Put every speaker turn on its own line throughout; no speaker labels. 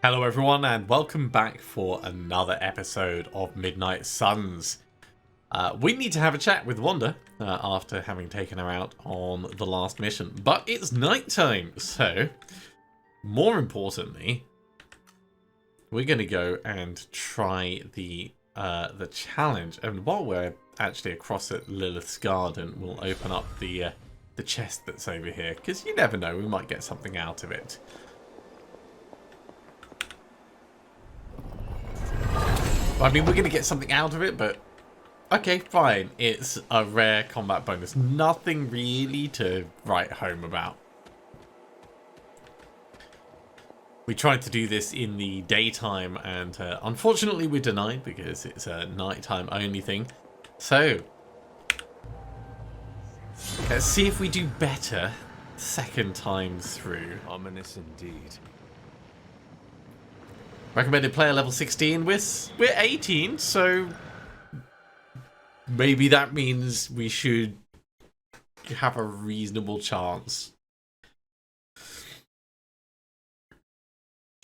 Hello everyone and welcome back for another episode of Midnight Suns. We need to have a chat with Wanda after having taken her out on the last mission, but it's nighttime, so more importantly, we're going to go and try the challenge. And while we're actually across at Lilith's garden, we'll open up the chest that's over here, because you never know, we might get something out of it. I mean, we're going to get something out of it, but okay, fine. It's a rare combat bonus. Nothing really to write home about. We tried to do this in the daytime, and unfortunately we're denied because it's a nighttime only thing. So, let's see if we do better second time through.
Ominous indeed.
Recommended player level 16. We're 18, so maybe that means we should have a reasonable chance.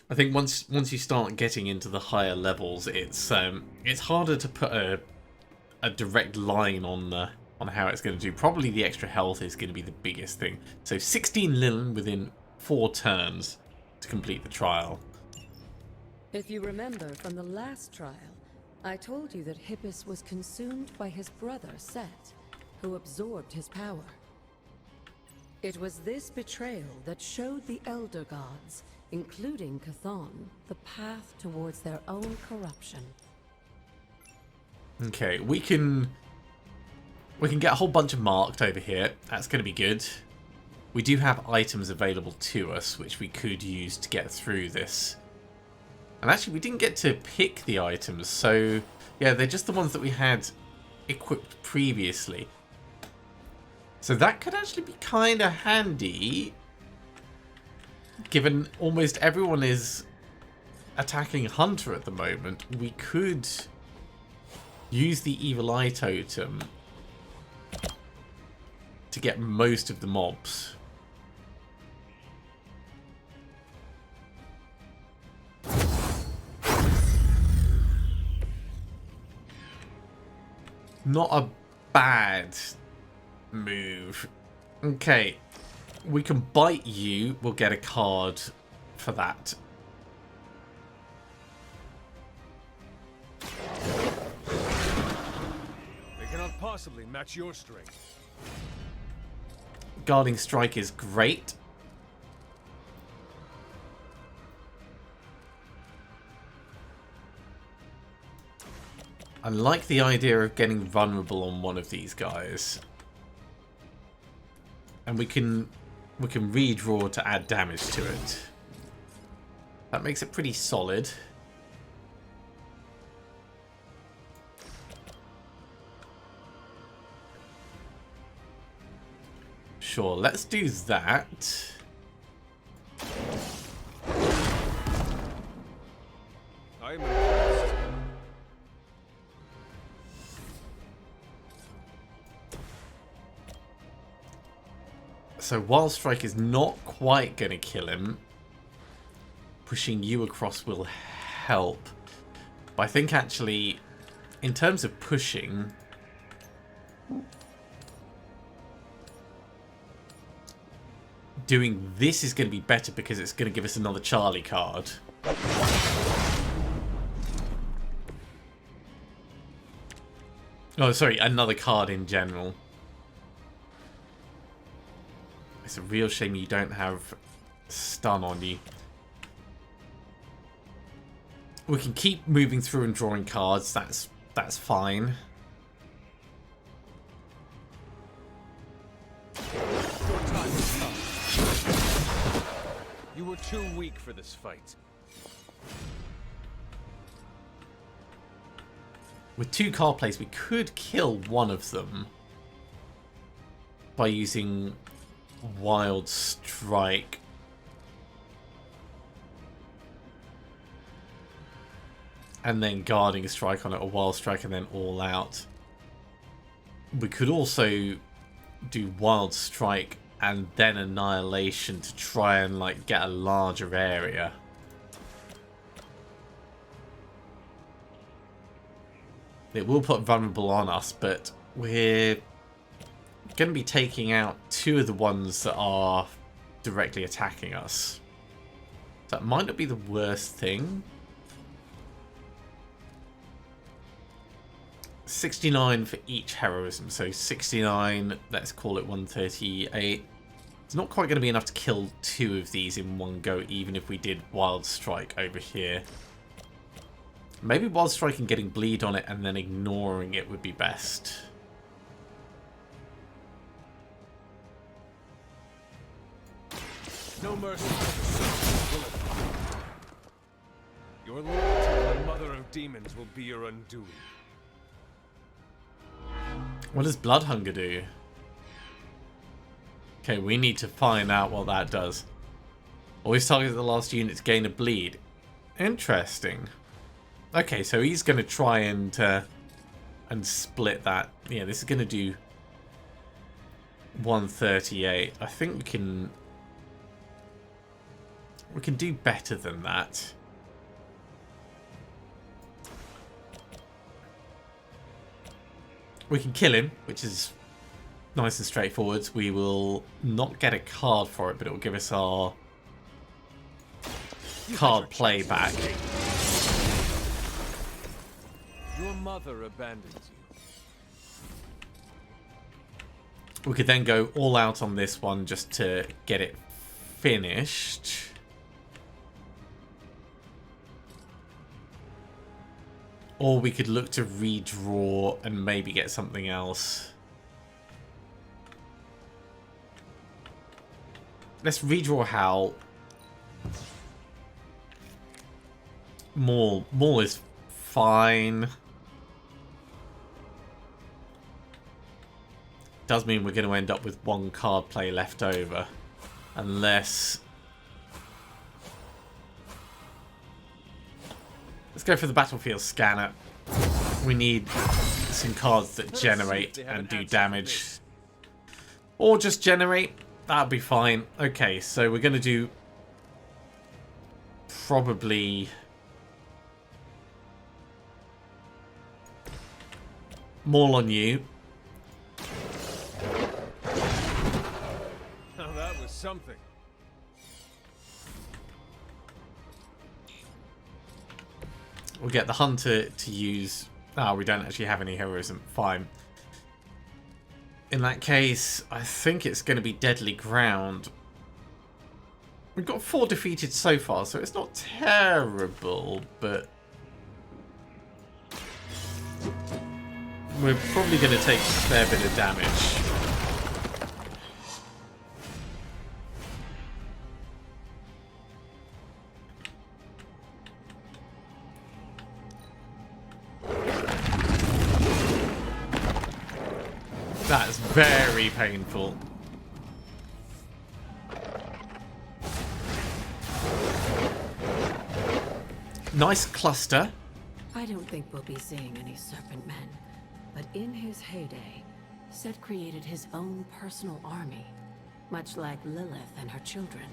I think once you start getting into the higher levels, it's harder to put a direct line on how it's going to do. Probably the extra health is going to be the biggest thing. So 16 linen within 4 turns to complete the trial.
If you remember from the last trial, I told you that Hippus was consumed by his brother Set, who absorbed his power. It was this betrayal that showed the Elder Gods, including Chthon, the path towards their own corruption.
Okay, we can get a whole bunch of marked over here. That's going to be good. We do have items available to us, which we could use to get through this. And actually, we didn't get to pick the items, so yeah, they're just the ones that we had equipped previously. So that could actually be kind of handy, given almost everyone is attacking Hunter at the moment. We could use the Evil Eye Totem to get most of the mobs. Not a bad move. Okay, we can bite you. We'll get a card for that.
They cannot possibly match your strength.
Guarding Strike is great. I like the idea of getting vulnerable on one of these guys. And we can redraw to add damage to it. That makes it pretty solid. Sure, let's do that.
I am impressed.
So Wild Strike is not quite going to kill him. Pushing you across will help. But I think actually, in terms of pushing, doing this is going to be better because it's going to give us another Charlie card. Oh, sorry, another card in general. It's a real shame you don't have stun on you. We can keep moving through and drawing cards. That's fine.
Your time has come. You were too weak for this fight.
With 2 card plays, we could kill one of them by using Wild Strike. And then Guarding Strike on it, or Wild Strike and then All Out. We could also do Wild Strike and then Annihilation to try and like get a larger area. It will put vulnerable on us, but we're going to be taking out two of the ones that are directly attacking us. That might not be the worst thing. 69 for each heroism, so 69, let's call it 138. It's not quite going to be enough to kill two of these in one go, even if we did Wild Strike over here. Maybe Wild Strike and getting bleed on it and then ignoring it would be best.
No mercy for the soul, will it? Your loyalty to the mother of demons will be your undoing.
What does Blood Hunger do? Okay, we need to find out what that does. Always target the last unit to gain a bleed. Interesting. Okay, so he's going to try and split that. Yeah, this is going to do 138. I think we can do better than that. We can kill him, which is nice and straightforward. We will not get a card for it, but it will give us our card play back.
Your mother abandons you.
We could then go all out on this one just to get it finished. Or we could look to redraw and maybe get something else. Let's redraw Hal. Maul is fine. Does mean we're going to end up with one card play left over. Unless... Let's go for the battlefield scanner. We need some cards that generate and do damage. Or just generate. That'll be fine. Okay, so we're going to do... Probably... Maul on you.
Now that was something.
We'll get the hunter to use... Oh, we don't actually have any heroism. Fine. In that case, I think it's going to be Deadly Ground. We've got 4 defeated so far, so it's not terrible, but... We're probably going to take a fair bit of damage. That's very painful. Nice cluster.
I don't think we'll be seeing any Serpent Men, but in his heyday, Set created his own personal army, much like Lilith and her children.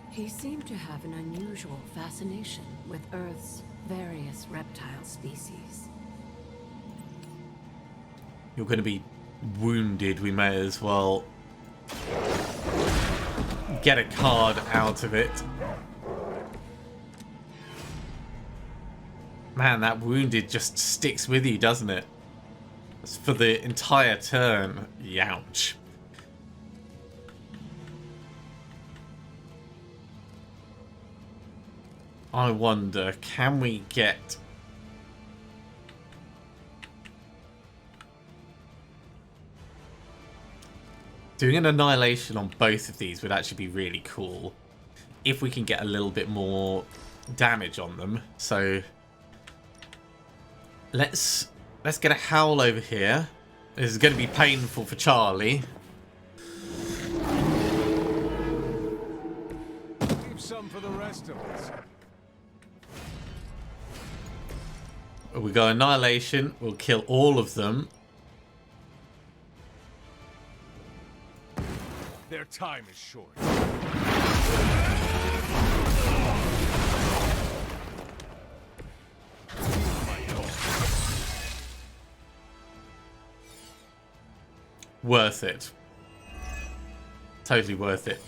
He seemed to have an unusual fascination with Earth's various reptile species.
You're going to be wounded. We may as well get a card out of it. Man, that wounded just sticks with you, doesn't it? It's for the entire turn. Youch. I wonder, can we get... Doing an annihilation on both of these would actually be really cool. If we can get a little bit more damage on them. So... Let's get a Howl over here. This is going to be painful for Charlie.
Leave some for the rest of us.
We go Annihilation. We'll kill all of them.
Their time is short.
Worth it. Totally worth it.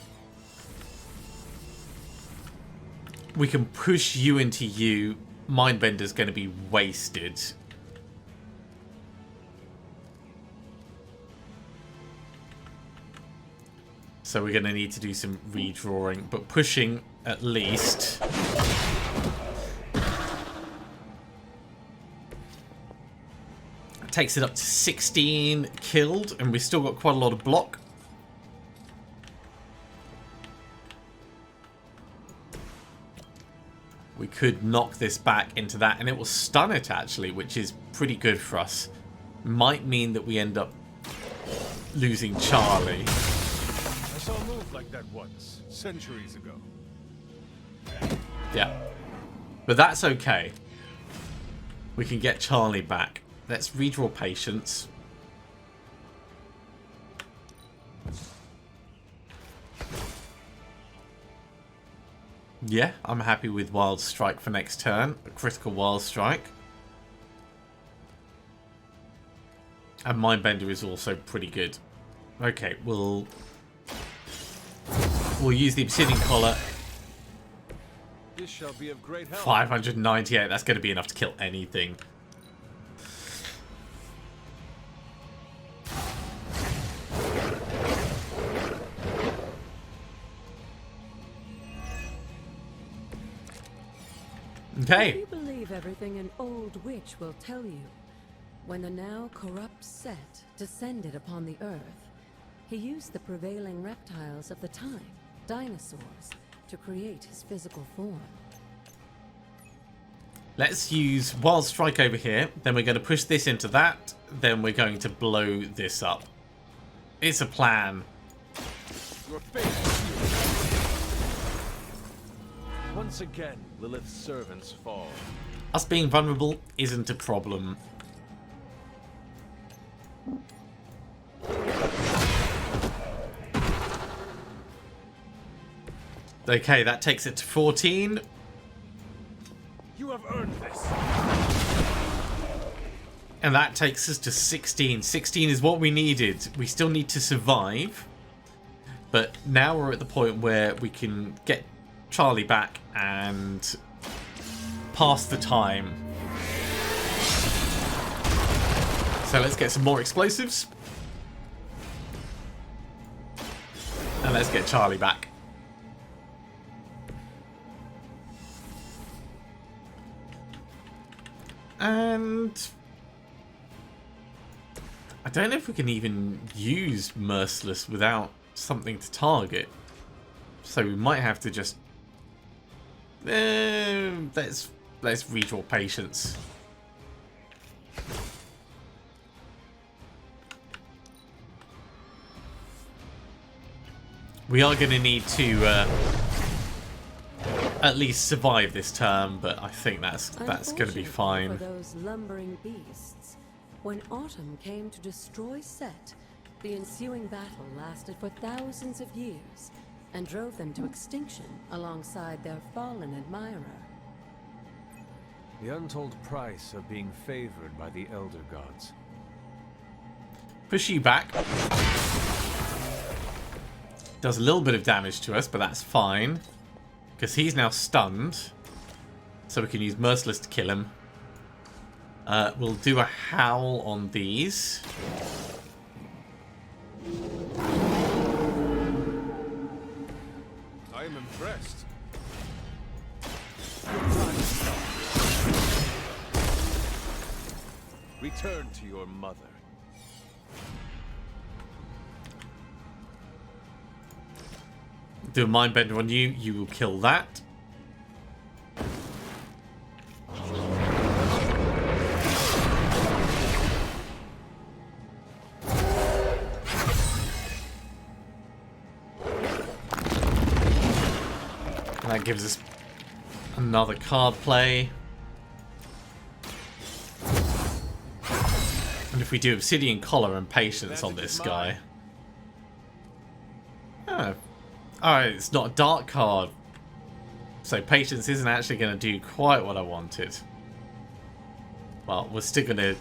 We can push you into you. Mindbender's going to be wasted. So we're going to need to do some redrawing, but pushing at least. Takes it up to 16 killed, and we've still got quite a lot of block. We could knock this back into that, and it will stun it actually, which is pretty good for us. Might mean that we end up losing Charlie.
I saw a move like that once, centuries ago.
Yeah. But that's okay. We can get Charlie back. Let's redraw Patience. Yeah, I'm happy with Wild Strike for next turn. A critical Wild Strike. And Mindbender is also pretty good. Okay, we'll use the Obsidian Collar.
This shall be of great help.
598, that's going to be enough to kill anything. Okay.
Do you believe everything an old witch will tell you? When the now corrupt Set descended upon the earth, he used the prevailing reptiles of the time, dinosaurs, to create his physical form.
Let's use Wild Strike over here. Then we're going to push this into that. Then we're going to blow this up. It's a plan.
Your fate is sealed. Once again, Lilith's servants fall.
Us being vulnerable isn't a problem. Okay, that takes it to 14.
You have earned this.
And that takes us to 16. 16 is what we needed. We still need to survive. But now we're at the point where we can get Charlie back and pass the time. So let's get some more explosives. And let's get Charlie back. And I don't know if we can even use Merciless without something to target. So we might have to just let's redraw Patience. We are going to need to at least survive this term, but I think that's going to be fine.
For those lumbering beasts, when autumn came to destroy Set, the ensuing battle lasted for thousands of years and drove them to extinction alongside their fallen admirer.
The untold price of being favored by the Elder Gods.
Push you back. Does a little bit of damage to us, but that's fine. Because he's now stunned. So we can use Merciless to kill him. We'll do a Howl on these.
I am impressed. Return to your mother.
Do a Mindbender on you. You will kill that. And that gives us another card play. And if we do Obsidian Collar and Patience on this guy. Oh. Alright, it's not a dark card. So Patience isn't actually going to do quite what I wanted. Well, we're still gonna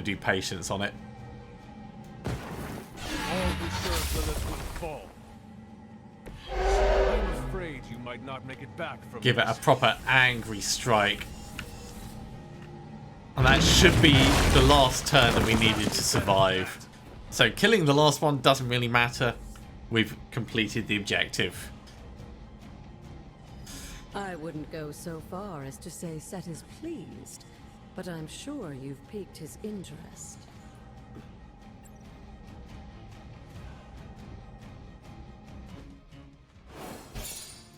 do Patience on it.
might not make it back from
Give it a
this.
proper angry strike. And that should be the last turn that we needed to survive. So killing the last one doesn't really matter. We've completed the objective.
I wouldn't go so far as to say Set is pleased, but I'm sure you've piqued his interest.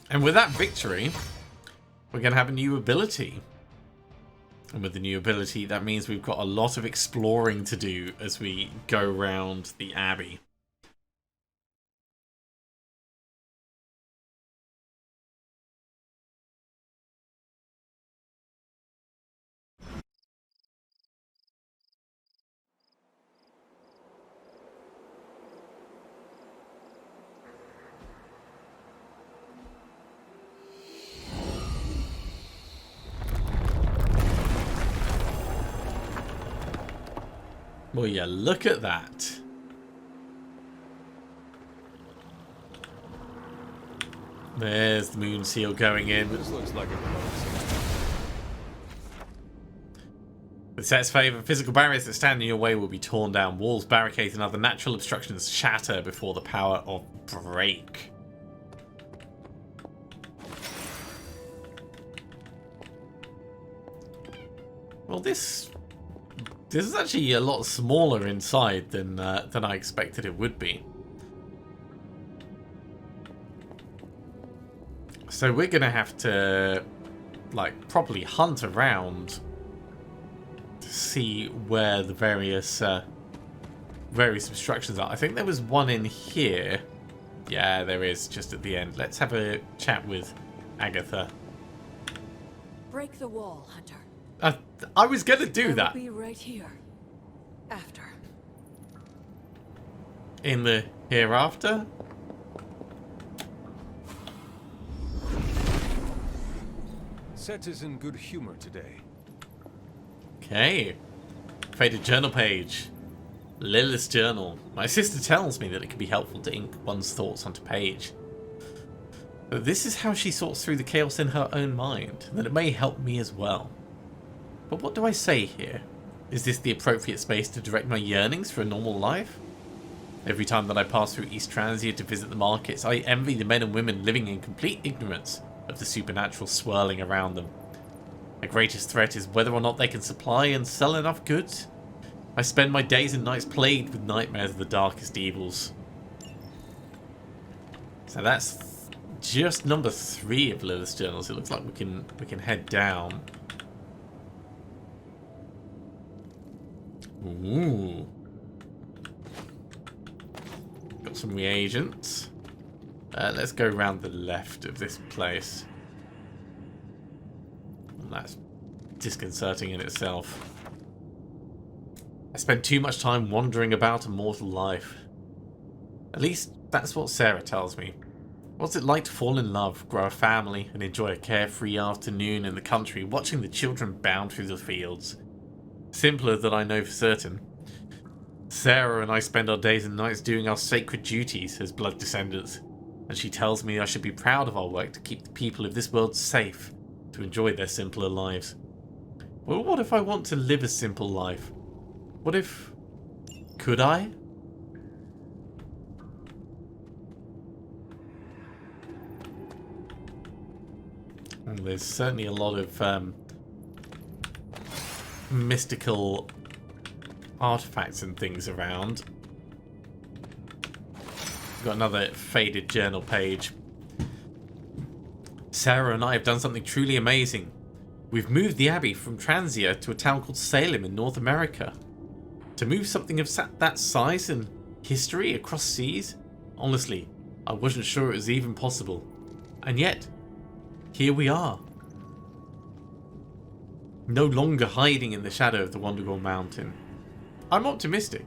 And with that victory, we're going to have a new ability. And with the new ability, that means we've got a lot of exploring to do as we go around the Abbey. Well, yeah, look at that. There's the moon seal going in.
This looks like a close.
With Set's favour, physical barriers that stand in your way will be torn down. Walls, barricades, and other natural obstructions shatter before the power of break. Well, this is actually a lot smaller inside than I expected it would be. So we're gonna have to like properly hunt around to see where the various obstructions are. I think there was one in here. Yeah, there is, just at the end. Let's have a chat with Agatha.
Break the wall, Hunter.
I was gonna do that.
I will be right here. After.
In the hereafter?
Set is in good humor today.
Okay. Faded journal page. Lilith's journal. My sister tells me that it can be helpful to ink one's thoughts onto page. But this is how she sorts through the chaos in her own mind, and that it may help me as well. But what do I say here? Is this the appropriate space to direct my yearnings for a normal life? Every time that I pass through East Transia to visit the markets, I envy the men and women living in complete ignorance of the supernatural swirling around them. My greatest threat is whether or not they can supply and sell enough goods. I spend my days and nights plagued with nightmares of the darkest evils. So that's just number 3 of Lilith's journals. It looks like we can head down. Ooh. Got some reagents. Let's go around the left of this place. That's disconcerting in itself. I spent too much time wandering about a mortal life. At least that's what Sarah tells me. What's it like to fall in love, grow a family, and enjoy a carefree afternoon in the country watching the children bound through the fields? Simpler than I know for certain. Sarah and I spend our days and nights doing our sacred duties as blood descendants, and she tells me I should be proud of our work to keep the people of this world safe, to enjoy their simpler lives. Well, what if I want to live a simple life? What if... could I? And there's certainly a lot of mystical artifacts and things around. Got another faded journal page. Sarah and I have done something truly amazing. We've moved the Abbey from Transia to a town called Salem in North America. To move something of that size and history across seas? Honestly, I wasn't sure it was even possible. And yet, here we are. No longer hiding in the shadow of the Wondergore Mountain. I'm optimistic.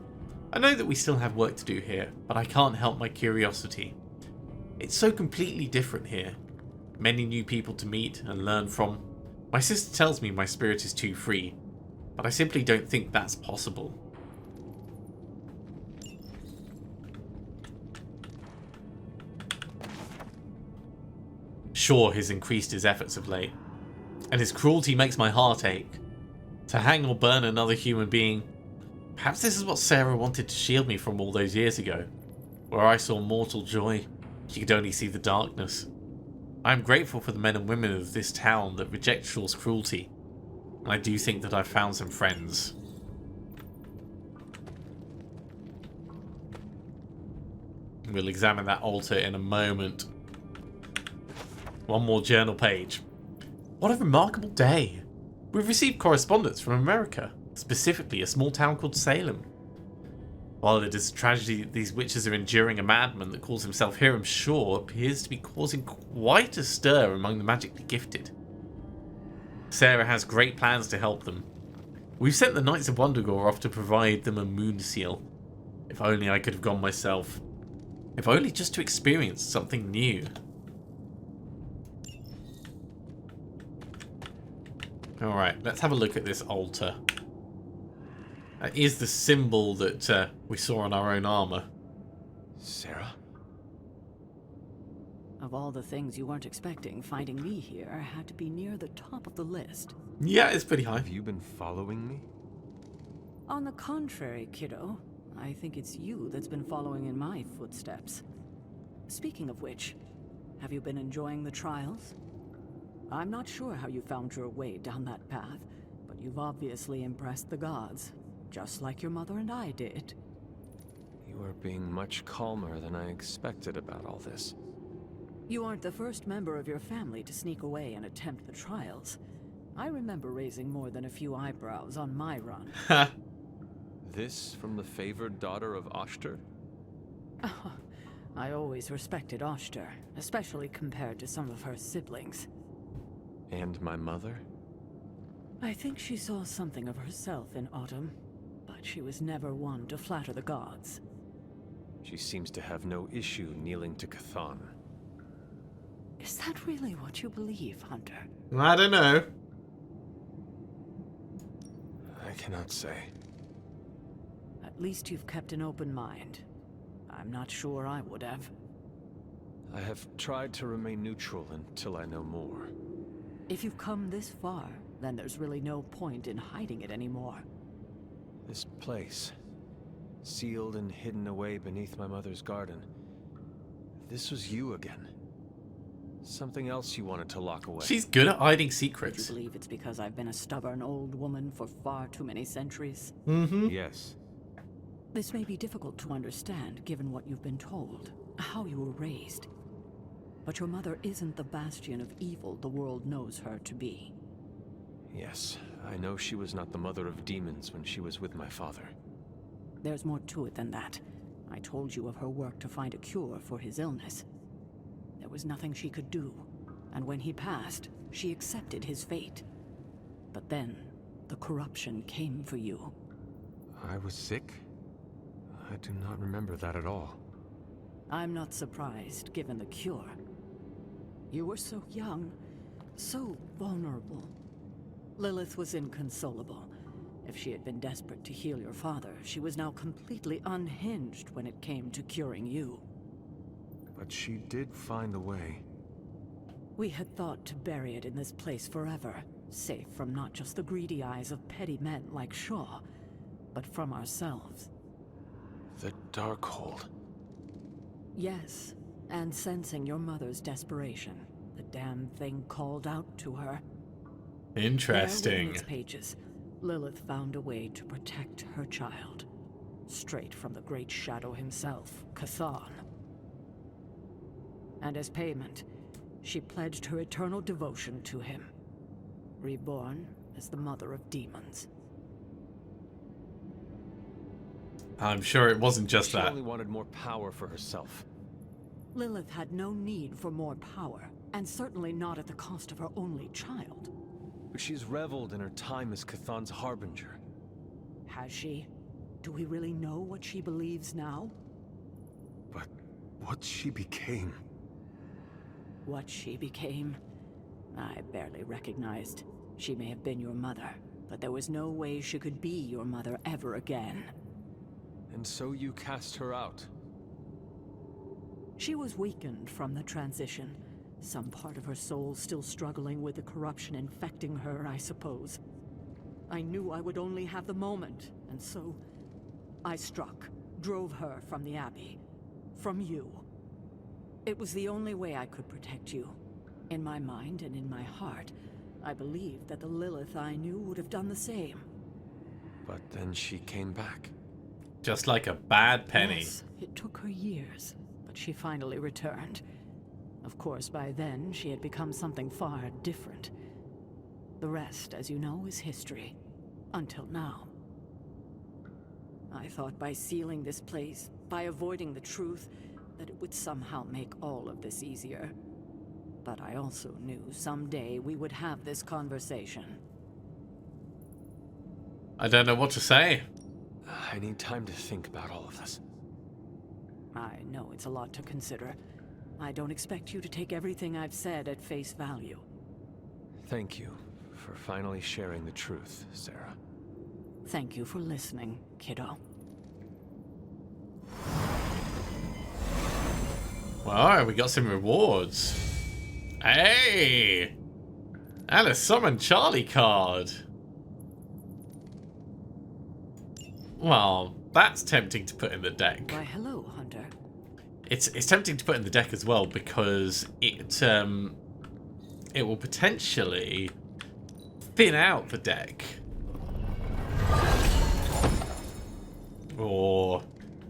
I know that we still have work to do here, but I can't help my curiosity. It's so completely different here. Many new people to meet and learn from. My sister tells me my spirit is too free, but I simply don't think that's possible. Sure, he's increased his efforts of late, and his cruelty makes my heart ache. To hang or burn another human being, perhaps this is what Sarah wanted to shield me from all those years ago. Where I saw mortal joy, she could only see the darkness. I am grateful for the men and women of this town that reject Shaw's cruelty, and I do think that I've found some friends. We'll examine that altar in a moment. One more journal page. What a remarkable day. We've received correspondence from America, specifically a small town called Salem. While it is a tragedy that these witches are enduring, a madman that calls himself Hiram Shaw appears to be causing quite a stir among the magically gifted. Sarah has great plans to help them. We've sent the Knights of Wundagore off to provide them a moon seal. If only I could have gone myself. If only just to experience something new. Alright, let's have a look at this altar. That is the symbol that we saw on our own armor.
Sarah?
Of all the things you weren't expecting, finding me here had to be near the top of the list.
Yeah, it's pretty high.
Have you been following me?
On the contrary, kiddo, I think it's you that's been following in my footsteps. Speaking of which, have you been enjoying the trials? I'm not sure how you found your way down that path, but you've obviously impressed the gods, just like your mother and I did.
You are being much calmer than I expected about all this.
You aren't the first member of your family to sneak away and attempt the trials. I remember raising more than a few eyebrows on my run.
This from the favored daughter of Oshter?
I always respected Oshter, especially compared to some of her siblings.
And my mother?
I think she saw something of herself in Autumn, but she was never one to flatter the gods.
She seems to have no issue kneeling to Cthon.
Is that really what you believe, Hunter?
I don't know.
I cannot say.
At least you've kept an open mind. I'm not sure I would have.
I have tried to remain neutral until I know more.
If you've come this far, then there's really no point in hiding it anymore.
This place, sealed and hidden away beneath my mother's garden. This was you again. Something else you wanted to lock away.
She's good at hiding
Would you
secrets.
believe it's because I've been a stubborn old woman for far too many centuries?
Mm-hmm.
Yes.
This may be difficult to understand, given what you've been told, how you were raised. But your mother isn't the bastion of evil the world knows her to be.
Yes, I know she was not the mother of demons when she was with my father.
There's more to it than that. I told you of her work to find a cure for his illness. There was nothing she could do, and when he passed, she accepted his fate. But then, the corruption came for you.
I was sick? I do not remember that at all.
I'm not surprised, given the cure. You were so young, so vulnerable. Lilith was inconsolable. If she had been desperate to heal your father, she was now completely unhinged when it came to curing you.
But she did find a way.
We had thought to bury it in this place forever, safe from not just the greedy eyes of petty men like Shaw, but from ourselves.
The Darkhold.
Yes, and sensing your mother's desperation, the damn thing called out to her. There
Interesting.
within its pages, Lilith found a way to protect her child, straight from the Great Shadow himself, Cthon. And as payment, she pledged her eternal devotion to him, reborn as the mother of demons.
I'm sure it wasn't just
She
that.
only wanted more power for herself.
Lilith had no need for more power, and certainly not at the cost of her only child.
But she's reveled in her time as Cthon's harbinger.
Has she? Do we really know what she believes now?
But what she became...
What she became? I barely recognized. She may have been your mother, but there was no way she could be your mother ever again.
And so you cast her out.
She was weakened from the transition, Some part of her soul still struggling with the corruption infecting her, I suppose. I knew I would only have the moment, and so I struck, drove her from the Abbey. From you. It was the only way I could protect you. In my mind and in my heart, I believed that the Lilith I knew would have done the same.
But then she came back.
Just like a bad penny.
Yes, it took her years, but she finally returned. Of course, by then, she had become something far different. The rest, as you know, is history. Until now. I thought by sealing this place, by avoiding the truth, that it would somehow make all of this easier. But I also knew someday we would have this conversation.
I don't know what to say.
I need time to think about all of this.
I know it's a lot to consider. I don't expect you to take everything I've said at face value.
Thank you for finally sharing the truth, Sarah.
Thank you for listening, kiddo.
Well, alright, we got some rewards. Hey! And a Summon Charlie card. Well, that's tempting to put in the deck.
Why, hello, Hunter.
It's tempting to put in the deck as well because it will potentially thin out the deck. Or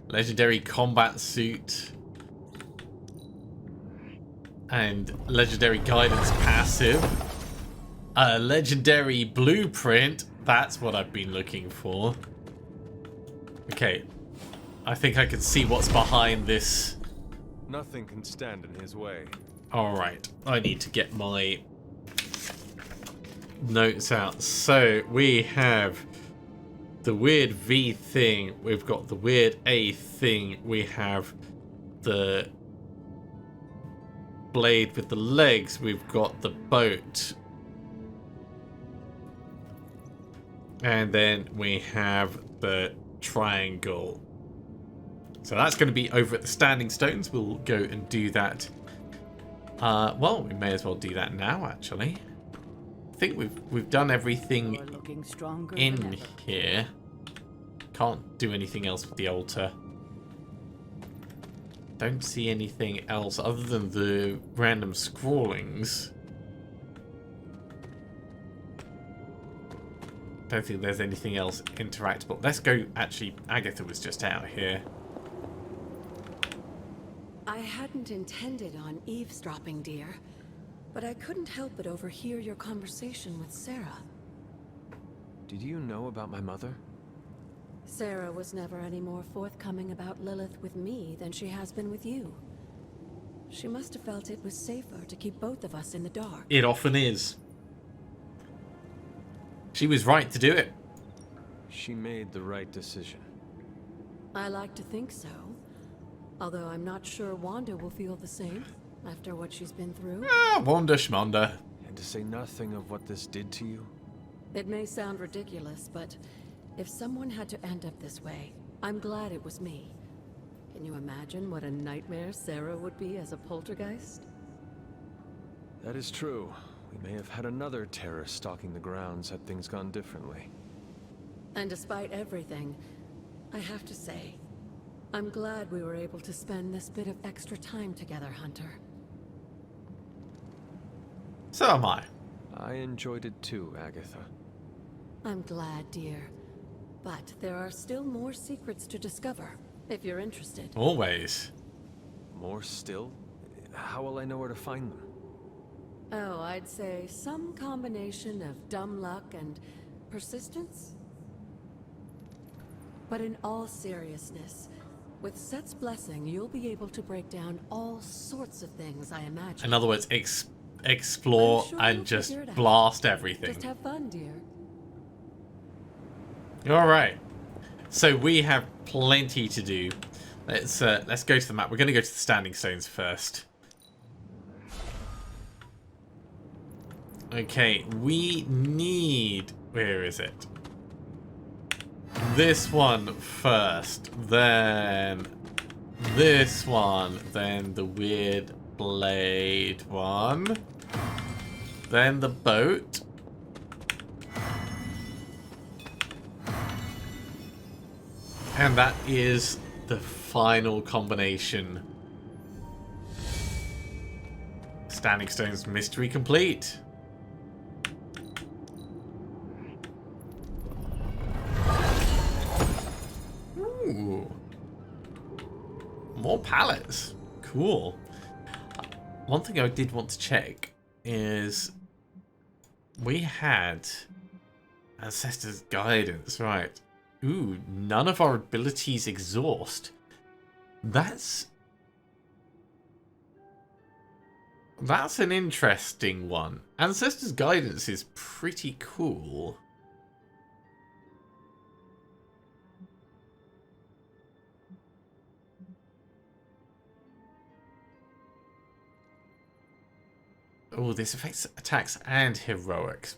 legendary combat suit and legendary guidance passive. A legendary blueprint. That's what I've been looking for. Okay, I think I can see what's behind this.
Nothing can stand in his way.
Alright, I need to get my notes out. So, we have the weird V thing, we've got the weird A thing, we have the blade with the legs, we've got the boat. And then we have the triangle. So that's going to be over at the Standing Stones. We'll go and do that. Well, we may as well do that now, actually. I think we've done everything
You're looking stronger
in
than ever.
here. Can't do anything else with the altar. Don't see anything else other than the random scrawlings. Don't think there's anything else interactable. Let's go. Actually, Agatha was just out here.
I hadn't intended on eavesdropping, dear, but I couldn't help but overhear your conversation with Sarah.
Did you know about my mother?
Sarah was never any more forthcoming about Lilith with me than she has been with you. She must have felt it was safer to keep both of us in the dark.
It often is. She was right to do it.
She made the right decision.
I like to think so. Although I'm not sure Wanda will feel the same after what she's been through.
Ah, Wanda Schmonda.
And to say nothing of what this did to you?
It may sound ridiculous, but if someone had to end up this way, I'm glad it was me. Can you imagine what a nightmare Sarah would be as a poltergeist?
That is true. We may have had another terror stalking the grounds had things gone differently.
And despite everything, I have to say, I'm glad we were able to spend this bit of extra time together, Hunter.
So am I.
I enjoyed it too, Agatha.
I'm glad, dear. But there are still more secrets to discover, if you're interested.
Always.
More still? How will I know where to find them?
Oh, I'd say some combination of dumb luck and persistence? But in all seriousness, with Set's blessing, you'll be able to break down all sorts of things, I imagine.
In other words, explore
I'm sure
and
you'll
just
figure it out.
blast everything.
Just have fun, dear.
Alright. So we have plenty to do. Let's go to the map. We're going to go to the Standing Stones first. Okay, we need... Where is it? This one first, then this one, then the weird blade one. Then the boat. And that is the final combination. Standing Stone's mystery complete. Ooh. More pallets. Cool. One thing I did want to check is we had Ancestor's Guidance, right? Ooh, none of our abilities exhaust. That's an interesting one. Ancestor's Guidance is pretty cool. Oh, this affects attacks and heroics.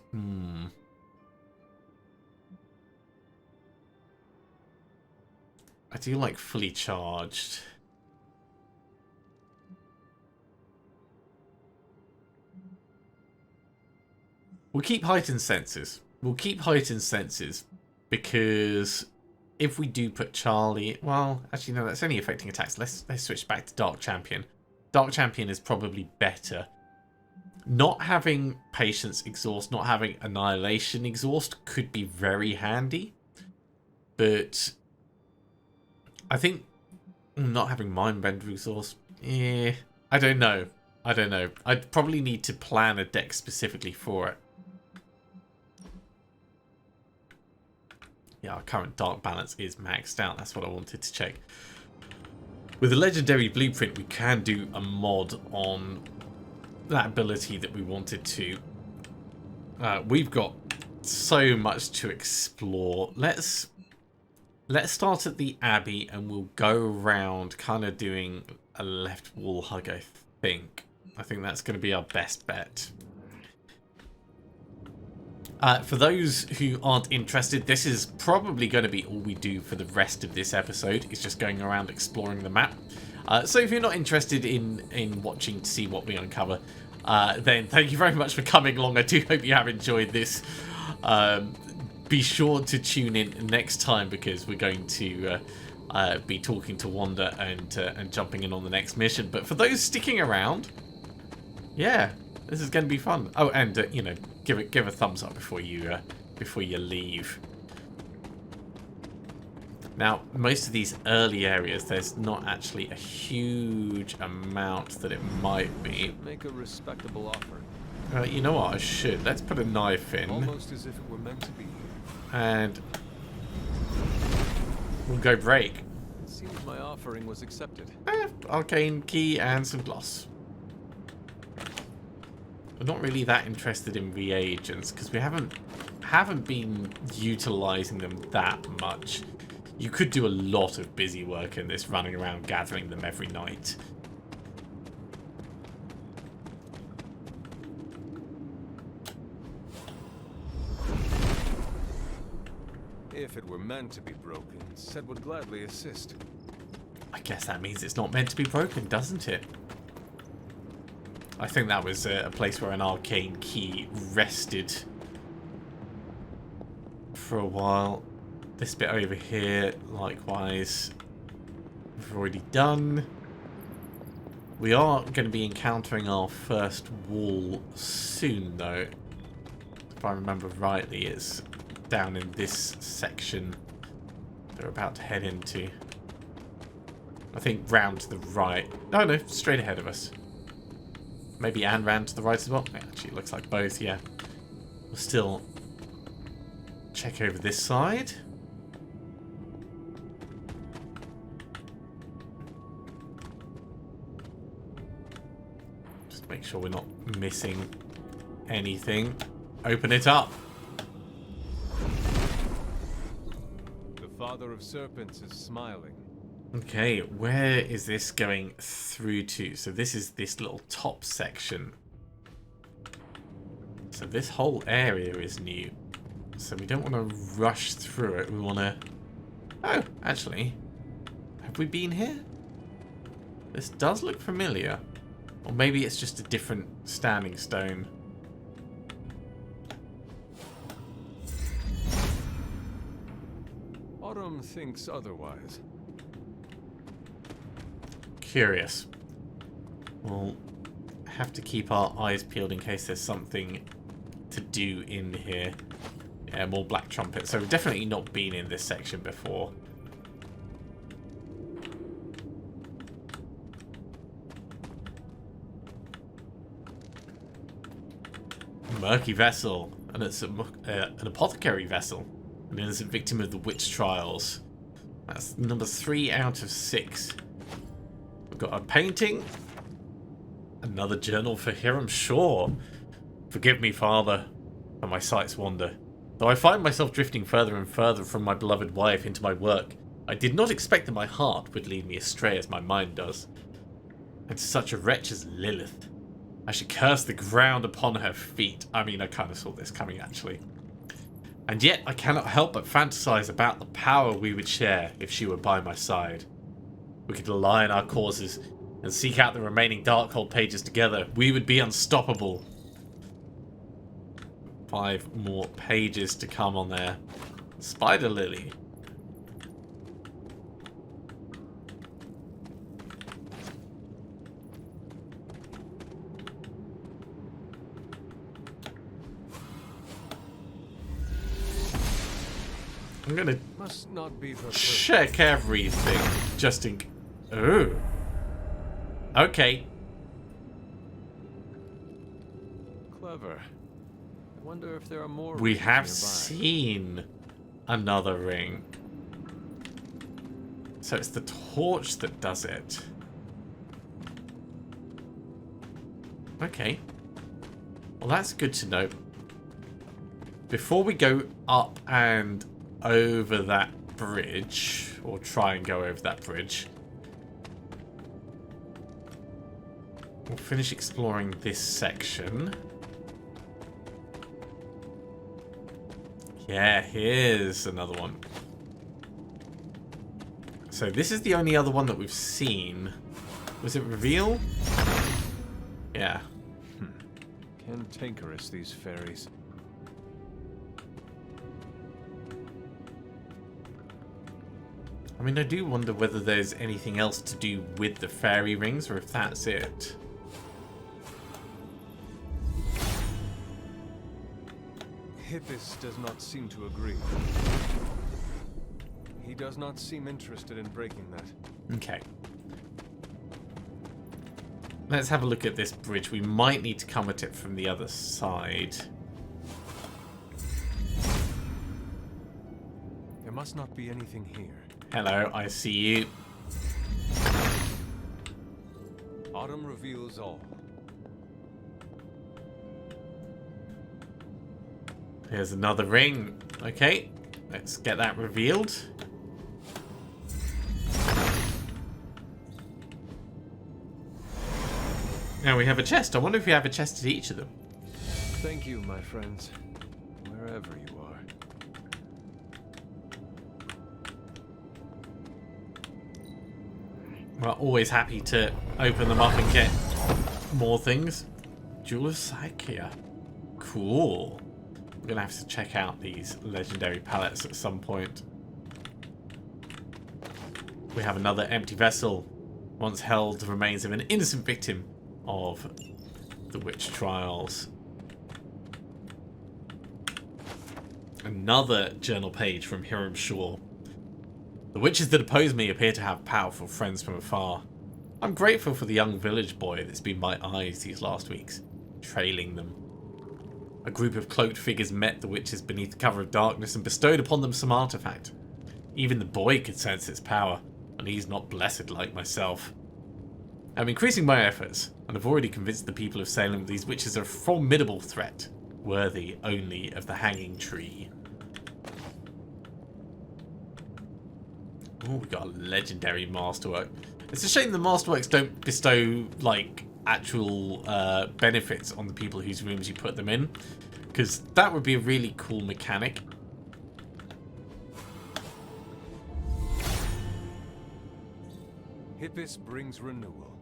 I do like fully charged. We'll keep heightened senses. We'll keep heightened senses because if we do put Charlie, well, actually no, that's only affecting attacks. Let's switch back to Dark Champion. Dark Champion is probably better. Not having Patience exhaust, not having Annihilation exhaust could be very handy, but I think not having Mindbender exhaust, I don't know. I'd probably need to plan a deck specifically for it. Yeah, our current Dark Balance is maxed out. That's what I wanted to check. With a Legendary Blueprint, we can do a mod on that ability that we wanted to. We've got so much to explore. Let's start at the Abbey and we'll go around kind of doing a left wall hug, I think. I think that's going to be our best bet. For those who aren't interested, this is probably going to be all we do for the rest of this episode. It's just going around exploring the map. So if you're not interested in watching to see what we uncover, then thank you very much for coming along. I do hope you have enjoyed this. Be sure to tune in next time because we're going to be talking to Wanda and jumping in on the next mission. But for those sticking around, yeah, this is going to be fun. Oh, and you know, give a thumbs up before you leave. Now, most of these early areas, there's not actually a huge amount that it might be.
Make a respectable offer.
You know what? I should. Let's put a knife in.
Almost as if it were meant to be.
And we'll go break.
It seems my offering was accepted.
Arcane key and some gloss. We're not really that interested in reagents because we haven't been utilizing them that much. You could do a lot of busy work in this, running around gathering them every night.
If it were meant to be broken, Seth would gladly assist.
I guess that means it's not meant to be broken, doesn't it? I think that was a place where an arcane key rested for a while. This bit over here, likewise, we've already done. We are going to be encountering our first wall soon, though. If I remember rightly, it's down in this section they're about to head into. I think round to the right. No, straight ahead of us. Maybe and round to the right as well. Actually, it looks like both, yeah. We'll still check over this side. Just make sure we're not missing anything. Open it up.
The father of serpents is smiling.
Okay, where is this going through to? So this is this little top section. So this whole area is new. So we don't want to rush through it. We want to... Oh, actually. Have we been here? This does look familiar. Or maybe it's just a different standing stone.
Autumn thinks otherwise.
Curious. We'll have to keep our eyes peeled in case there's something to do in here. Yeah, more black trumpet. So we've definitely not been in this section before. Murky vessel, and it's an apothecary vessel, an innocent victim of the witch trials. That's number 3 out of 6. We've got a painting, another journal for Hiram Shaw. Forgive me, Father, for my sights wander. Though I find myself drifting further and further from my beloved wife into my work, I did not expect that my heart would lead me astray as my mind does. And to such a wretch as Lilith, I should curse the ground upon her feet. I mean, I kind of saw this coming, actually. And yet, I cannot help but fantasize about the power we would share if she were by my side. We could align our causes and seek out the remaining Darkhold pages together. We would be unstoppable. 5 more pages to come on there. Spider Lily. I'm gonna
Must not be her
check everything just in. Oh. Okay.
Clever. I wonder if there are more.
We
rings
have
nearby.
seen another ring. So it's the torch that does it. Okay. Well, that's good to know. Before we go up and over that bridge, or try and go over that bridge, we'll finish exploring this section. Yeah, here's another one. So this is the only other one that we've seen. Was it reveal? Yeah.
Cantankerous, these fairies.
I mean, I do wonder whether there's anything else to do with the fairy rings, or if that's it.
Hippis does not seem to agree. He does not seem interested in breaking that.
Okay. Let's have a look at this bridge. We might need to come at it from the other side.
There must not be anything here.
Hello, I see you.
Autumn reveals all.
Here's another ring. Okay, let's get that revealed. Now we have a chest. I wonder if we have a chest at each of them.
Thank you, my friends, wherever you are.
We're always happy to open them up and get more things. Jewel of Psyche. Cool. We're going to have to check out these legendary palettes at some point. We have another empty vessel. Once held the remains of an innocent victim of the witch trials. Another journal page from Hiram Shaw. The witches that oppose me appear to have powerful friends from afar. I'm grateful for the young village boy that's been my eyes these last weeks, trailing them. A group of cloaked figures met the witches beneath the cover of darkness and bestowed upon them some artifact. Even the boy could sense its power, and he's not blessed like myself. I'm increasing my efforts, and have already convinced the people of Salem that these witches are a formidable threat, worthy only of the hanging tree. Oh, we got a legendary masterwork. It's a shame the masterworks don't bestow, like, actual benefits on the people whose rooms you put them in, because that would be a really cool mechanic.
Hippis brings renewal.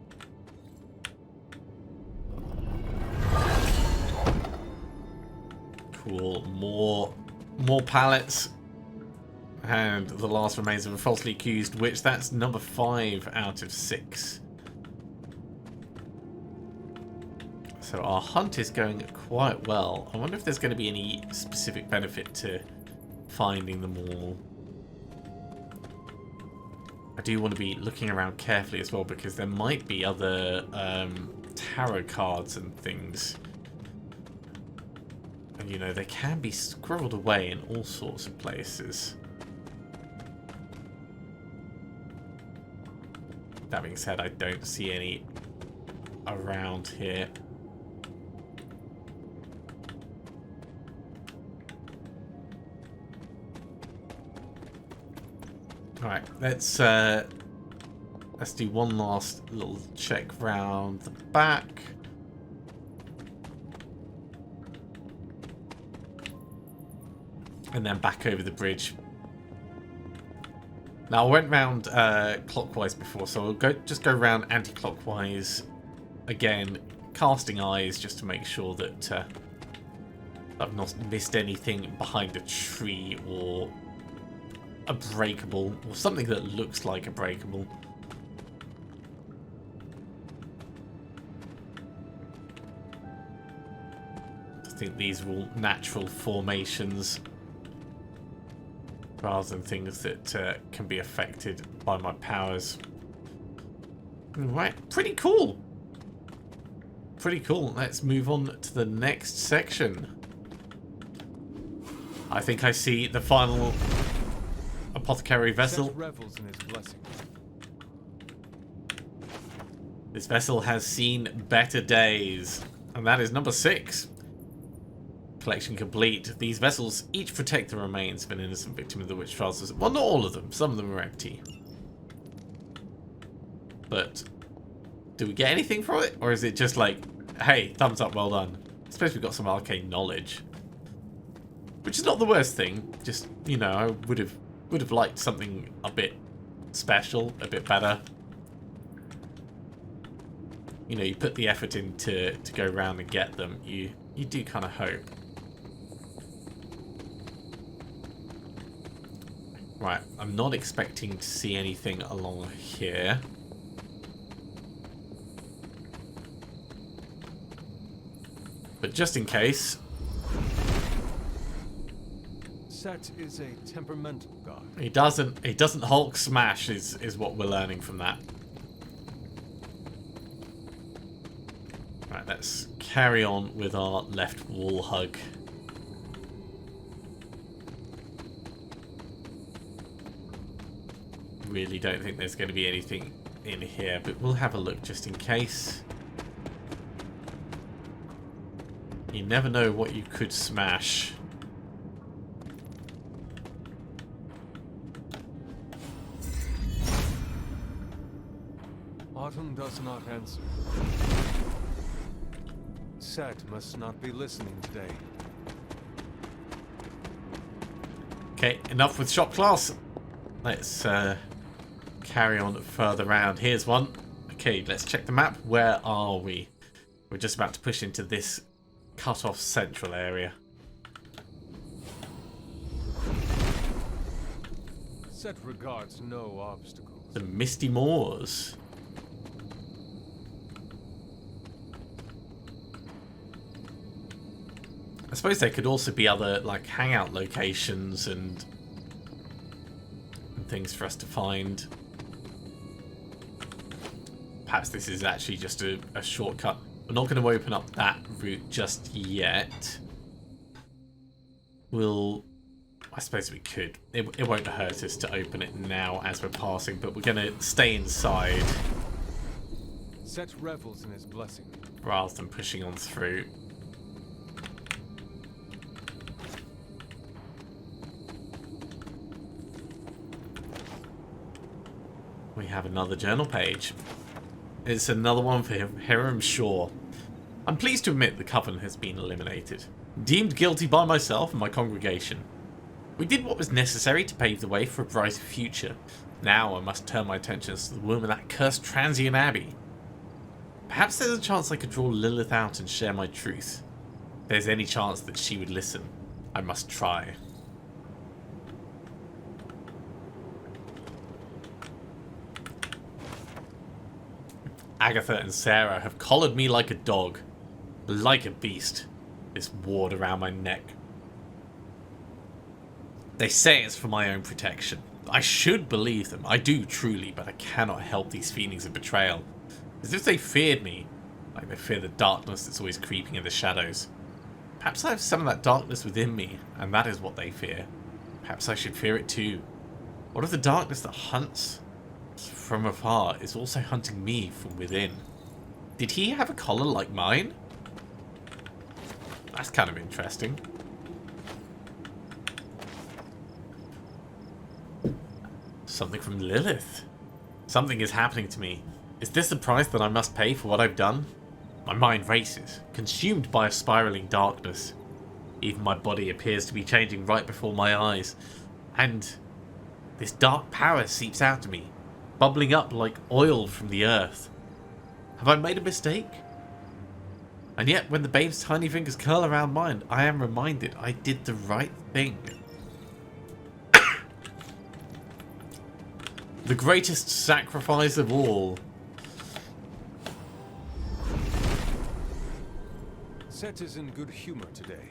Cool. More pallets. And the last remains of a falsely accused witch. That's number 5 out of 6. So our hunt is going quite well. I wonder if there's going to be any specific benefit to finding them all. I do want to be looking around carefully as well, because there might be other tarot cards and things. And you know, they can be squirreled away in all sorts of places. That being said, I don't see any around here. Alright, let's do one last little check round the back. And then back over the bridge. Now I went round clockwise before, so we'll just go round anti-clockwise again, casting eyes just to make sure that I've not missed anything behind a tree or a breakable, or something that looks like a breakable. I think these are all natural formations rather than things that can be affected by my powers. Right, pretty cool. Pretty cool. Let's move on to the next section. I think I see the final apothecary vessel.
Revels in his blessing.
This vessel has seen better days, and that is number 6. Collection complete. These vessels each protect the remains of an innocent victim of the witch trials. Well, not all of them. Some of them are empty. But do we get anything from it, or is it just like, hey, thumbs up, well done? I suppose we've got some arcane knowledge, which is not the worst thing. Just, you know, I would have liked something a bit special, a bit better. You know, you put the effort in to go around and get them. You do kind of hope. Right, I'm not expecting to see anything along here. But just in case.
Set is a temperamental god.
He doesn't Hulk smash is what we're learning from that. Right, let's carry on with our left wall hug. Really don't think there's going to be anything in here, but we'll have a look just in case. You never know what you could smash.
Autumn does not answer. Set must not be listening today.
Okay, enough with shop class. Let's carry on further round. Here's one. Okay, let's check the map. Where are we? We're just about to push into this cut-off central area.
Set regards no obstacles.
The Misty Moors. I suppose there could also be other like hangout locations and things for us to find. Perhaps this is actually just a shortcut. We're not going to open up that route just yet. I suppose we could. It won't hurt us to open it now as we're passing, but we're going to stay inside.
Set revels in his blessing.
Rather than pushing on through. We have another journal page. It's another one for Hiram Shaw. I'm pleased to admit the coven has been eliminated. Deemed guilty by myself and my congregation. We did what was necessary to pave the way for a brighter future. Now I must turn my attentions to the woman that cursed transient Abbey. Perhaps there's a chance I could draw Lilith out and share my truth. If there's any chance that she would listen. I must try. Agatha and Sarah have collared me like a dog, like a beast. This ward around my neck. They say it's for my own protection. I should believe them. I do truly, but I cannot help these feelings of betrayal. As if they feared me, like they fear the darkness that's always creeping in the shadows. Perhaps I have some of that darkness within me, and that is what they fear. Perhaps I should fear it too. What if the darkness that hunts from afar is also hunting me from within? Did he have a collar like mine? That's kind of interesting. Something from Lilith. Something is happening to me. Is this the price that I must pay for what I've done? My mind races, consumed by a spiraling darkness. Even my body appears to be changing right before my eyes. And this dark power seeps out of me, bubbling up like oil from the earth. Have I made a mistake? And yet, when the babe's tiny fingers curl around mine, I am reminded I did the right thing. The greatest sacrifice of all.
Set is in good humor today.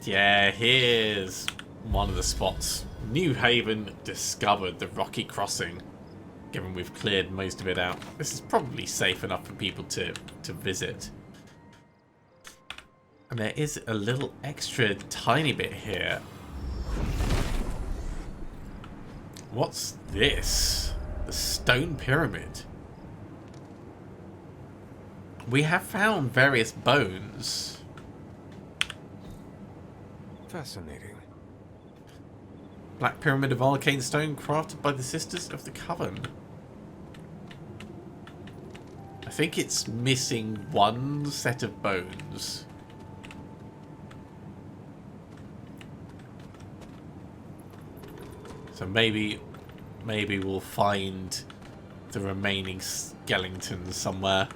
Yeah, here's one of the spots. New Haven discovered the rocky crossing. Given we've cleared most of it out, this is probably safe enough for people to visit. And there is a little extra tiny bit here. What's this? The stone pyramid. We have found various bones.
Fascinating.
Black Pyramid of Arcane Stone crafted by the Sisters of the Coven. I think it's missing one set of bones. So maybe we'll find the remaining skeletons somewhere.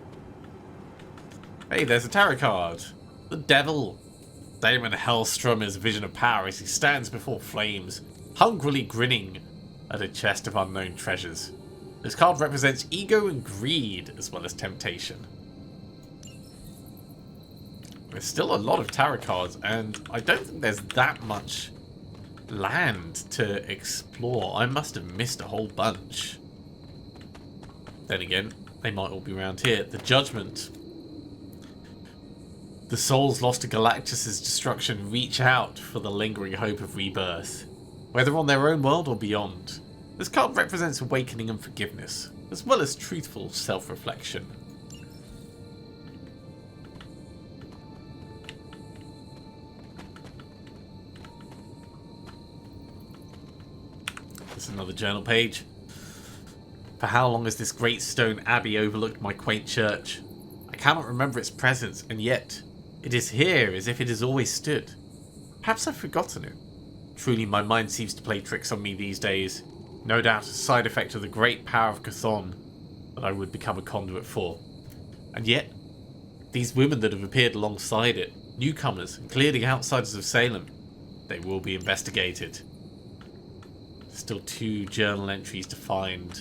Hey, there's a tarot card. The Devil. Damon Hellstrom is a vision of power as he stands before flames, hungrily grinning at a chest of unknown treasures. This card represents ego and greed, as well as temptation. There's still a lot of tarot cards, and I don't think there's that much land to explore. I must have missed a whole bunch. Then again, they might all be around here. The Judgment. The souls lost to Galactus' destruction reach out for the lingering hope of rebirth, whether on their own world or beyond. This card represents awakening and forgiveness, as well as truthful self-reflection. There's another journal page. For how long has this great stone abbey overlooked my quaint church? I cannot remember its presence, and yet it is here as if it has always stood. Perhaps I've forgotten it. Truly, my mind seems to play tricks on me these days. No doubt a side effect of the great power of Chthon that I would become a conduit for. And yet, these women that have appeared alongside it, newcomers and clearly outsiders of Salem, they will be investigated. Still 2 journal entries to find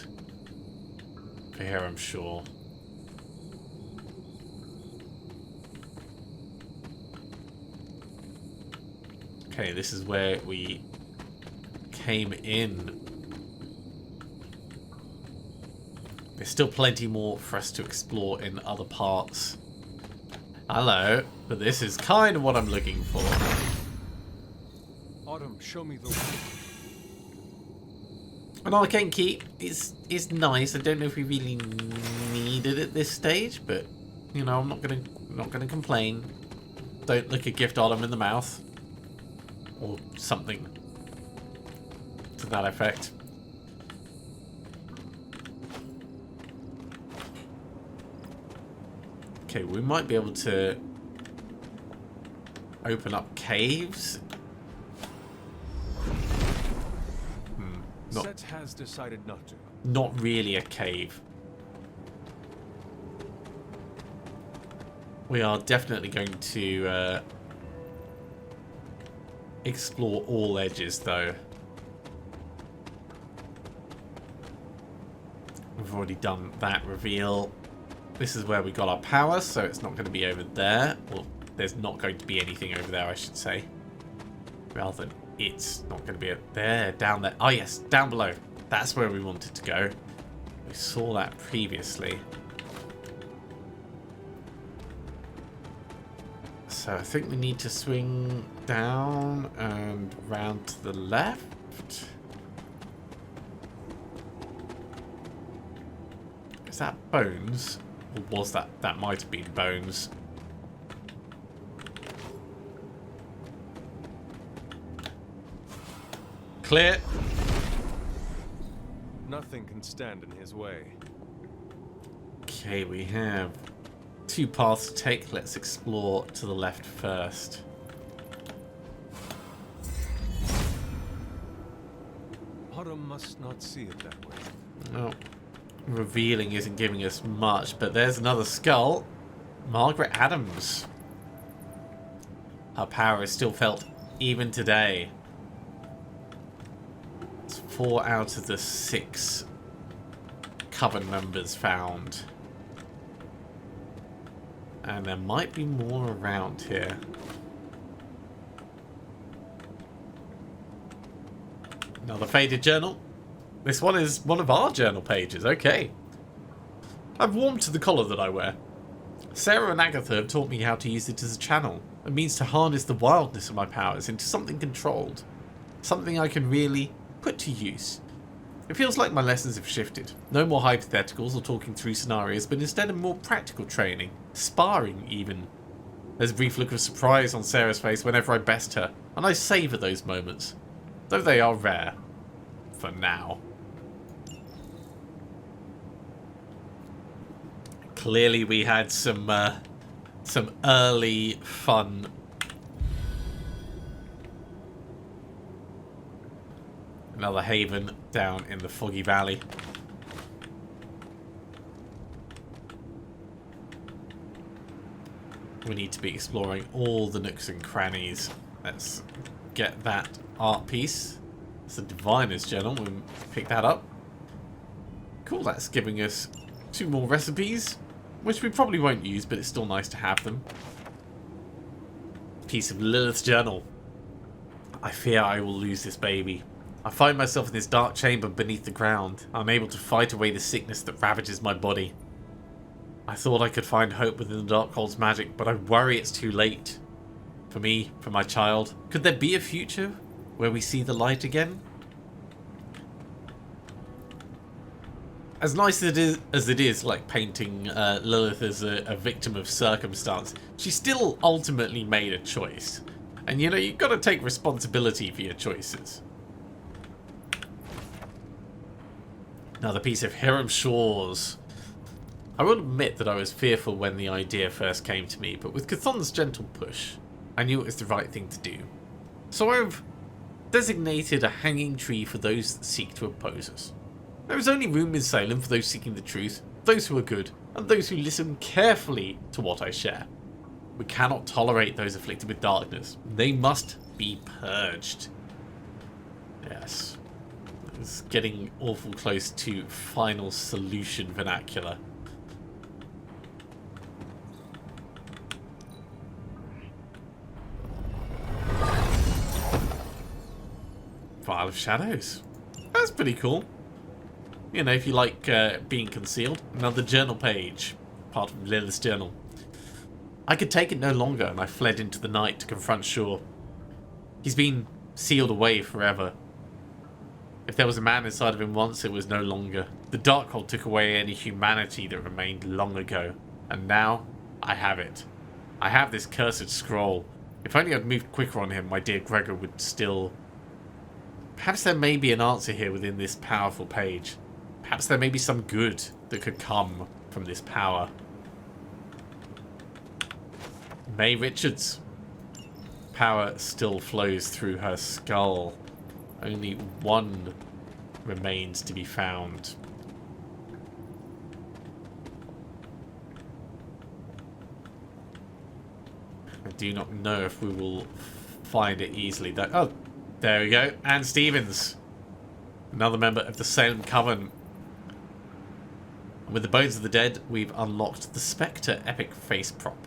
for here, I'm sure. Okay, this is where we came in. There's still plenty more for us to explore in other parts. Hello, but this is kind of what I'm looking for.
Autumn, show me the way.
An arcane key is nice. I don't know if we really need it at this stage, but you know, I'm not gonna complain. Don't look a gift Autumn in the mouth. Or something to that effect. Okay, we might be able to open up caves.
Set has decided not to.
Not really a cave. We are definitely going to explore all edges, though. We've already done that reveal. This is where we got our power, so it's not going to be over there. Well, there's not going to be anything over there, I should say. Rather than it's not going to be there, down there. Oh, yes, down below. That's where we wanted to go. We saw that previously. So I think we need to swing down and round to the left. Is that bones? Or was that? That might have been bones. Clear.
Nothing can stand in his way.
Okay, we have 2 paths to take. Let's explore to the left first.
Autumn must not see it that way.
No. Revealing isn't giving us much, but there's another skull. Margaret Adams. Her power is still felt even today. It's 4 out of the 6 Coven members found. And there might be more around here. Another faded journal. This one is one of our journal pages. Okay. I've warmed to the collar that I wear. Sarah and Agatha have taught me how to use it as a channel. A means to harness the wildness of my powers into something controlled. Something I can really put to use. It feels like my lessons have shifted. No more hypotheticals or talking through scenarios, but instead a more practical training. Sparring, even. There's a brief look of surprise on Sarah's face whenever I best her, and I savour those moments. Though they are rare. For now. Clearly we had some early fun. Another haven down in the Foggy Valley. We need to be exploring all the nooks and crannies. Let's get that art piece. It's a Diviner's Journal. We'll pick that up. Cool, that's giving us 2 more recipes, which we probably won't use, but it's still nice to have them. Piece of Lilith's Journal. I fear I will lose this baby. I find myself in this dark chamber beneath the ground, unable to fight away the sickness that ravages my body. I thought I could find hope within the Darkhold's magic, but I worry it's too late. For me, for my child. Could there be a future where we see the light again? As nice as it is, like painting Lilith as a victim of circumstance, she still ultimately made a choice. And you know, you've got to take responsibility for your choices. Another piece of Hiram Shaw's. I will admit that I was fearful when the idea first came to me, but with Chthon's gentle push, I knew it was the right thing to do. So I've designated a hanging tree for those that seek to oppose us. There is only room in Salem for those seeking the truth, those who are good, and those who listen carefully to what I share. We cannot tolerate those afflicted with darkness. They must be purged. Yes. It's getting awful close to final solution vernacular. Vial of Shadows. That's pretty cool. You know, if you like being concealed. Another journal page. Part of Lilith's journal. I could take it no longer, and I fled into the night to confront Shaw. He's been sealed away forever. If there was a man inside of him once, it was no longer. The Darkhold took away any humanity that remained long ago. And now, I have it. I have this cursed scroll. If only I'd moved quicker on him, my dear Gregor would still... Perhaps there may be an answer here within this powerful page. Perhaps there may be some good that could come from this power. May Richards. Power still flows through her skull. Only one remains to be found. I do not know if we will find it easily though. Oh, there we go. Anne Stevens. Another member of the Salem Coven. With the bones of the dead, we've unlocked the Spectre epic face prop.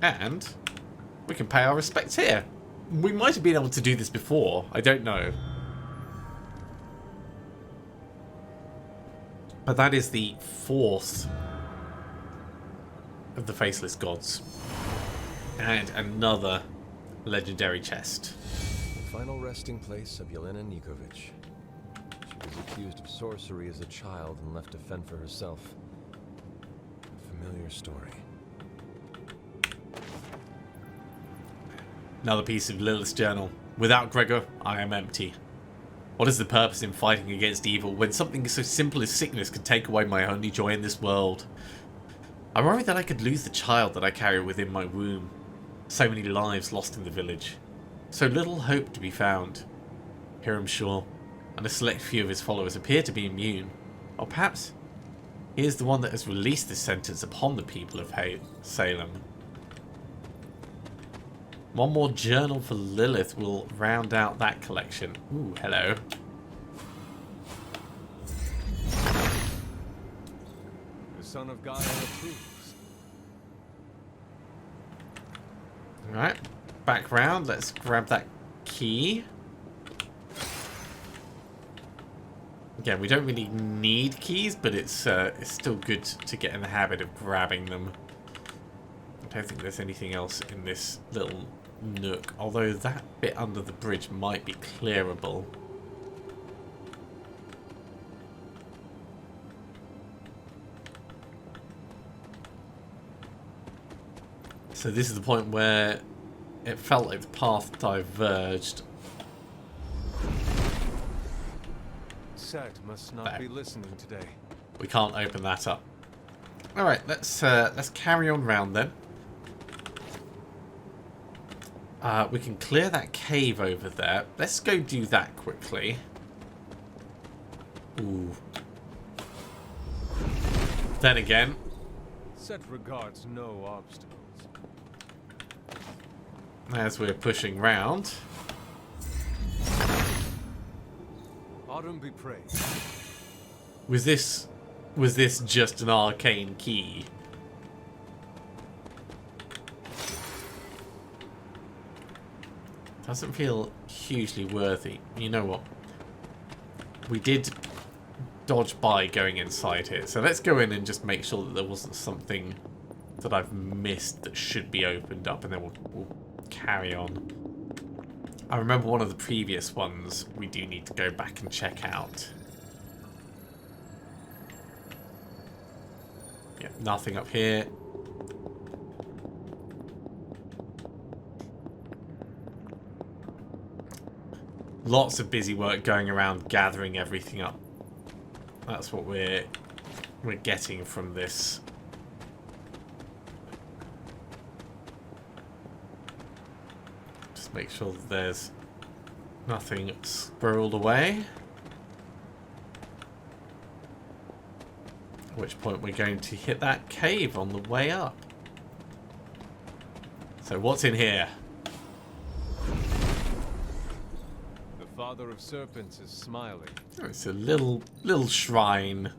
And we can pay our respects here. We might have been able to do this before. I don't know. But that is the fourth of the Faceless Gods. And another legendary chest.
The final resting place of Yelena Nikovic. She was accused of sorcery as a child and left to fend for herself. A familiar story.
Another piece of Lilith's journal. Without Gregor, I am empty. What is the purpose in fighting against evil when something so simple as sickness could take away my only joy in this world? I worry that I could lose the child that I carry within my womb. So many lives lost in the village. So little hope to be found. Hiram Shaw and a select few of his followers appear to be immune. Or perhaps he is the one that has released this sentence upon the people of Salem. One more journal for Lilith will round out that collection. Ooh, hello.
The son of God approves.
Alright, back round. Let's grab that key. Again, we don't really need keys, but it's still good to get in the habit of grabbing them. I don't think there's anything else in this little nook, although that bit under the bridge might be clearable. So this is the point where it felt like the path diverged.
Set must not be listening today.
We can't open that up. All right, let's carry on round then. We can clear that cave over there. Let's go do that quickly. Ooh. Then again.
Set regards no obstacles.
As we're pushing round.
Autumn be praised.
Was this just an arcane key? Doesn't feel hugely worthy. You know what? We did dodge by going inside here. So let's go in and just make sure that there wasn't something that I've missed that should be opened up, and then we'll carry on. I remember one of the previous ones we do need to go back and check out. Yeah, nothing up here. Lots of busy work going around gathering everything up. That's what we're getting from this. Just make sure that there's nothing squirreled away. At which point we're going to hit that cave on the way up. So what's in here?
Father of Serpents is smiling.
Oh, it's a little shrine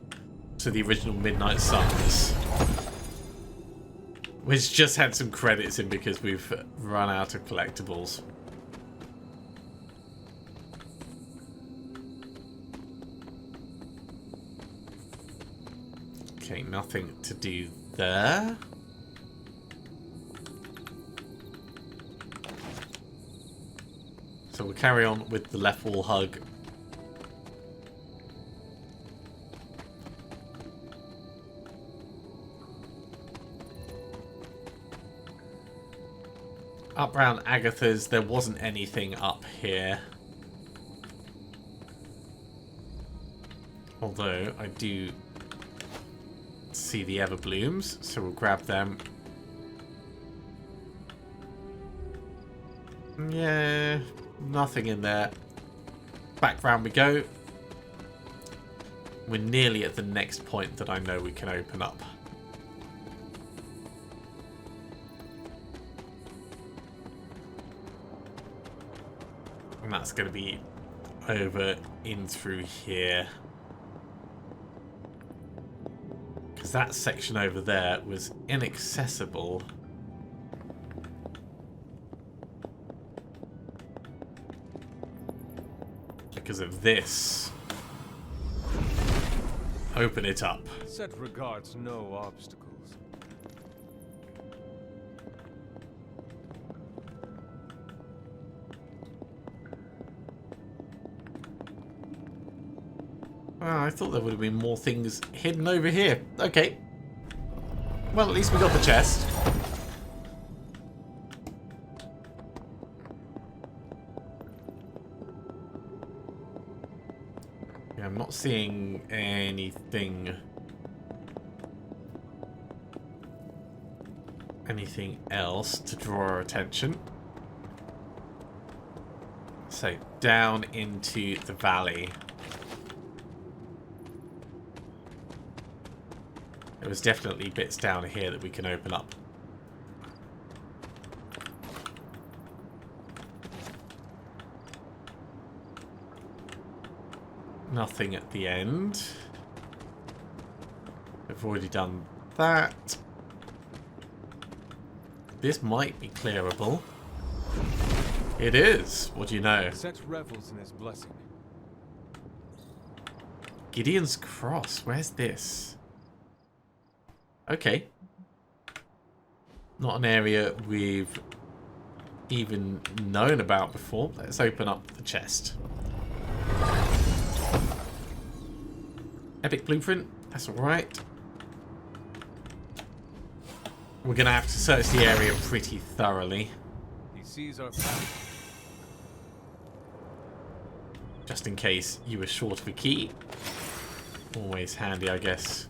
to the original Midnight Suns, which just had some credits in because we've run out of collectibles. Okay, nothing to do there. So we'll carry on with the left wall hug. Up round Agatha's, there wasn't anything up here. Although I do see the Everblooms, so we'll grab them. Yeah, nothing in there. Back round we go. We're nearly at the next point that I know we can open up. And that's going to be over in through here. Because that section over there was inaccessible. Because of this. Open it up.
Set regards no obstacles.
Oh, I thought there would have been more things hidden over here. Okay. Well, at least we got the chest. Yeah, I'm not seeing anything else to draw our attention. So, down into the valley. There was definitely bits down here that we can open up. Nothing at the end. We've already done that. This might be clearable. It is. What do you know?
Set revels in his blessing.
Gideon's Cross. Where's this? Okay. Not an area we've even known about before. Let's open up the chest. Epic blueprint. That's alright. We're going to have to search the area pretty thoroughly.
He sees our path.
Just in case you were short of a key. Always handy, I guess.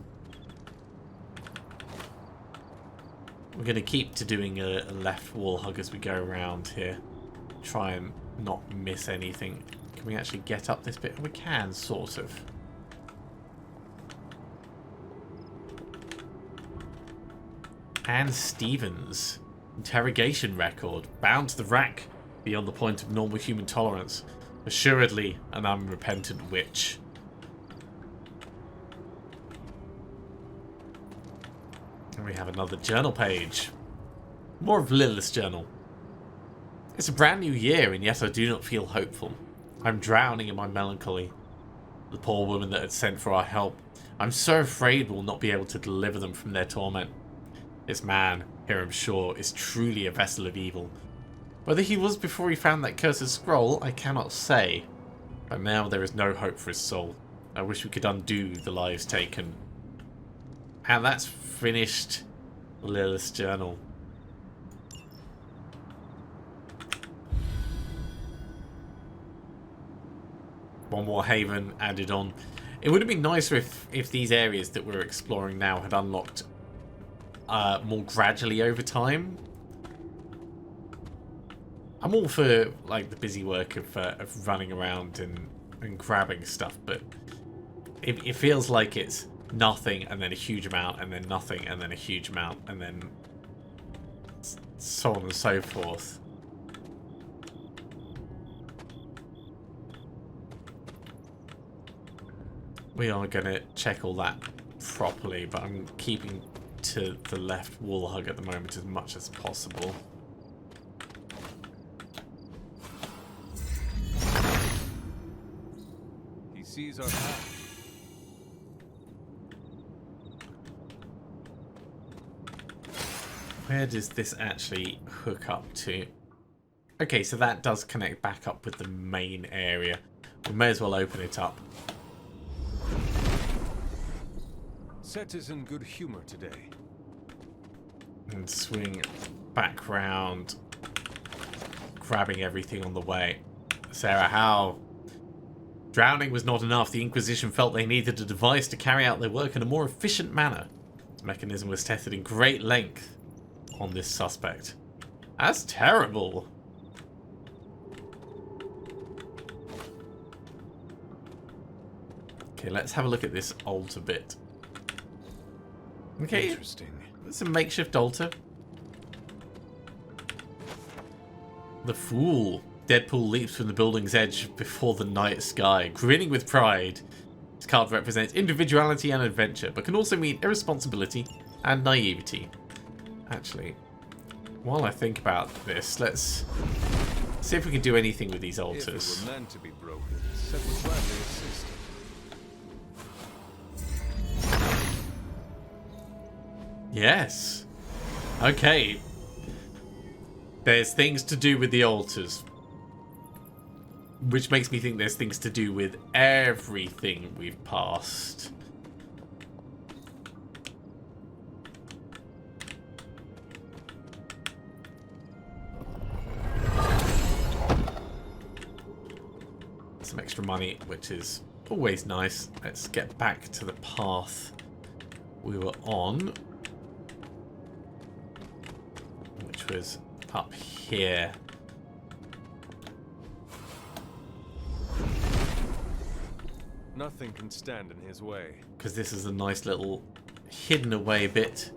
We're going to keep to doing a left wall hug as we go around here. Try and not miss anything. Can we actually get up this bit? We can, sort of. Anne Stevens. Interrogation record. Bound to the rack beyond the point of normal human tolerance. Assuredly an unrepentant witch. And we have another journal page. More of Lilith's journal. It's a brand new year, and yet I do not feel hopeful. I'm drowning in my melancholy. The poor woman that had sent for our help. I'm so afraid we'll not be able to deliver them from their torment. This man, Hiram Shaw, is truly a vessel of evil. Whether he was before he found that cursed scroll, I cannot say. But now there is no hope for his soul. I wish we could undo the lives taken. And that's finished Lilith's journal. One more haven added on. It would have been nicer if these areas that we're exploring now had unlocked more gradually over time. I'm all for like the busy work of running around and grabbing stuff, but it feels like it's nothing and then a huge amount and then nothing and then a huge amount and then so on and so forth. We are going to check all that properly, but I'm keeping to the left wall hug at the moment as much as possible.
He sees our path.
Where does this actually hook up to? Okay, so that does connect back up with the main area. We may as well open it up.
Set is in good humor today.
And swing back round, grabbing everything on the way. Sarah, how? Drowning was not enough. The Inquisition felt they needed a device to carry out their work in a more efficient manner. This mechanism was tested in great length on this suspect. That's terrible. Okay, let's have a look at this altar bit. Okay,
Interesting.
it's a makeshift altar. The Fool. Deadpool leaps from the building's edge before the night sky, grinning with pride. This card represents individuality and adventure, but can also mean irresponsibility and naivety. Actually, while I think about this, let's see if we can do anything with these altars.
If it were meant to be broken, Seth would gladly assist.
Yes. Okay. There's things to do with the altars. Which makes me think there's things to do with everything we've passed. Some extra money, which is always nice. Let's get back to the path we were on, which was up here.
Nothing can stand in his way.
Because this is a nice little hidden away bit.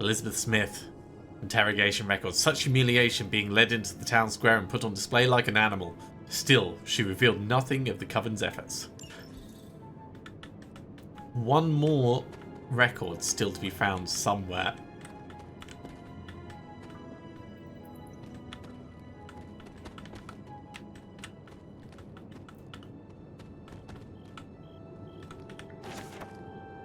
Elizabeth Smith. Interrogation records. Such humiliation, being led into the town square and put on display like an animal. Still, she revealed nothing of the Coven's efforts. One more record still to be found somewhere.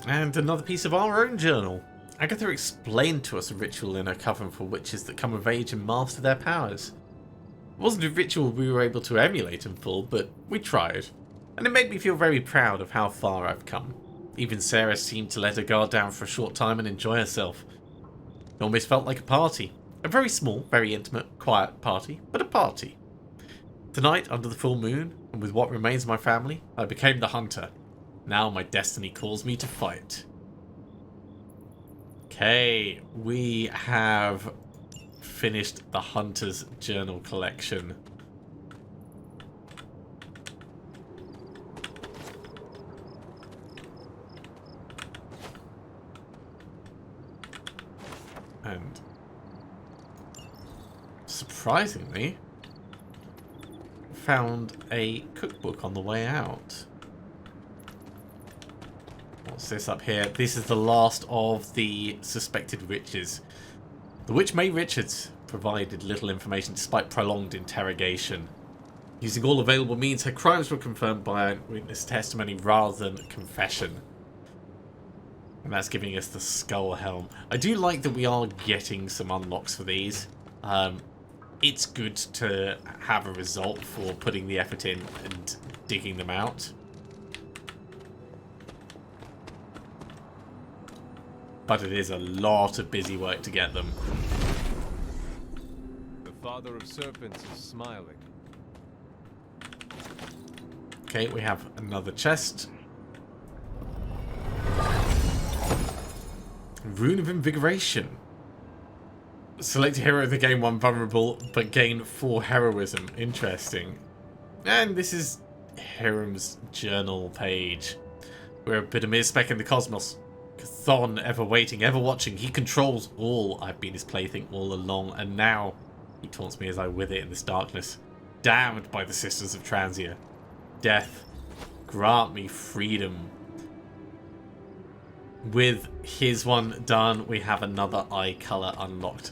And another piece of our own journal. Agatha explained to us a ritual in her coven for witches that come of age and master their powers. It wasn't a ritual we were able to emulate in full, but we tried. And it made me feel very proud of how far I've come. Even Sarah seemed to let her guard down for a short time and enjoy herself. It almost felt like a party. A very small, very intimate, quiet party, but a party. Tonight, under the full moon, and with what remains of my family, I became the hunter. Now my destiny calls me to fight. Okay, we have finished the Hunter's Journal collection. And surprisingly, found a cookbook on the way out. What's this up here? This is the last of the suspected witches. The witch May Richards provided little information despite prolonged interrogation. Using all available means, her crimes were confirmed by witness testimony rather than confession. And that's giving us the skull helm. I do like that we are getting some unlocks for these. It's good to have a result for putting the effort in and digging them out. But it is a lot of busy work to get them.
The father of serpents is smiling.
Okay, we have another chest. Rune of Invigoration. Select a hero that gain 1 vulnerable, but gain 4 heroism. Interesting. And this is Hiram's journal page. We're but a mere speck in the cosmos. Chthon, ever waiting, ever watching. He controls all. I've been his plaything all along, and now he taunts me as I wither in this darkness. Damned by the Sisters of Transia. Death, grant me freedom. With his one done, we have another eye colour unlocked.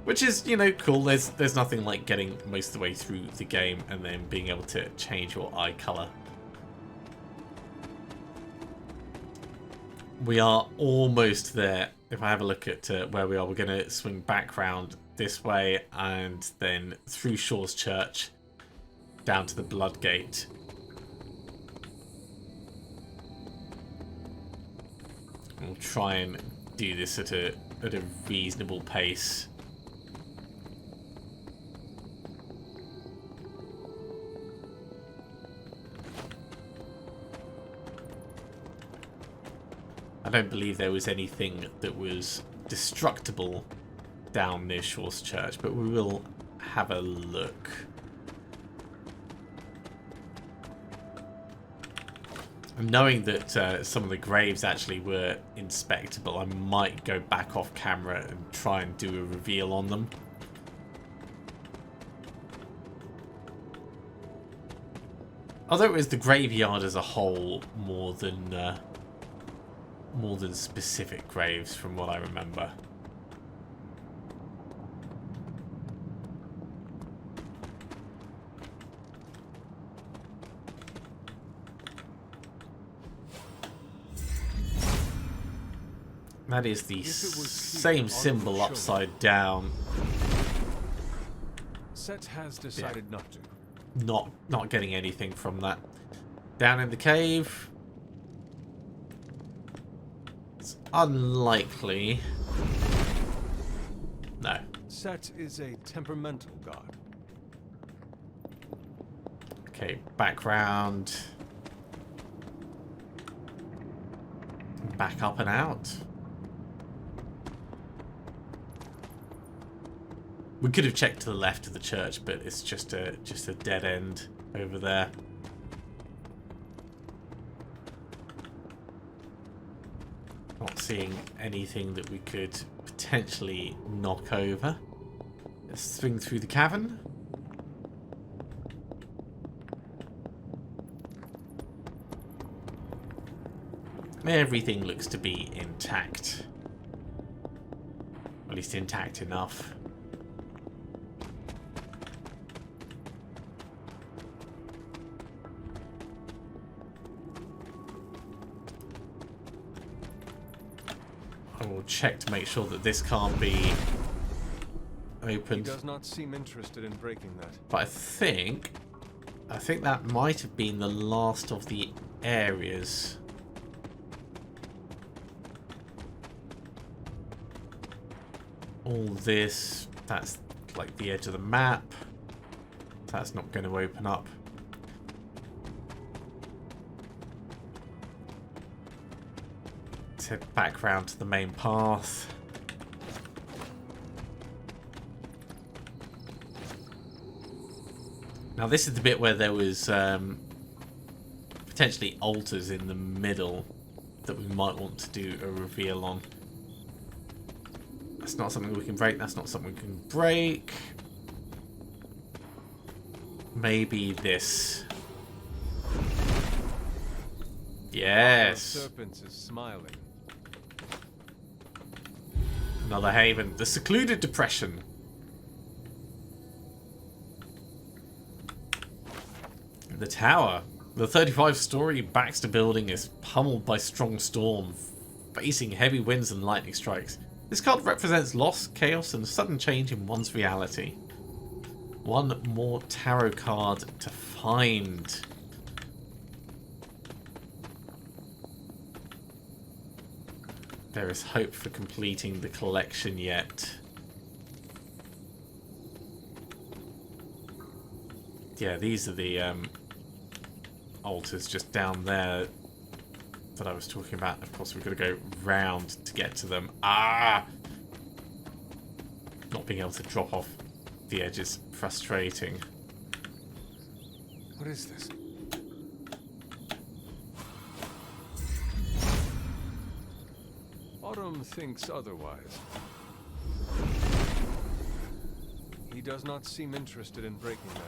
Which is, you know, cool. There's nothing like getting most of the way through the game and then being able to change your eye colour. We are almost there. If I have a look at where we are, we're going to swing back round this way and then through Shaw's Church down to the Blood Gate. We'll try and do this at a reasonable pace. I don't believe there was anything that was destructible down near Shaw's Church, but we will have a look. And knowing that some of the graves actually were inspectable, I might go back off camera and try and do a reveal on them. Although it was the graveyard as a whole more than specific graves, from what I remember. That is the same symbol upside down.
Set has decided not to.
Not getting anything from that. Down in the cave. It's unlikely. No.
Set is a temperamental god.
Okay, background. Back up and out. We could have checked to the left of the church, but it's just a dead end over there. Not seeing anything that we could potentially knock over. Let's swing through the cavern. Everything looks to be intact. At least intact enough. I will check to make sure that this can't be opened.
He does not seem interested in breaking that.
But I think that might have been the last of the areas. All this, that's like the edge of the map. That's not going to open up. Let's head back round to the main path. Now this is the bit where there was potentially altars in the middle that we might want to do a reveal on. That's not something we can break. That's not something we can break. Maybe this. Yes.
Serpents is smiling.
Another haven. The secluded depression. The tower. The 35-story Baxter building is pummeled by strong storm, facing heavy winds and lightning strikes. This card represents loss, chaos, and a sudden change in one's reality. One more tarot card to find. There is hope for completing the collection yet. Yeah, these are the altars just down there that I was talking about. Of course, we've got to go round to get to them. Ah! Not being able to drop off the edge is frustrating.
What is this? Autumn thinks otherwise. He does not seem interested in breaking that.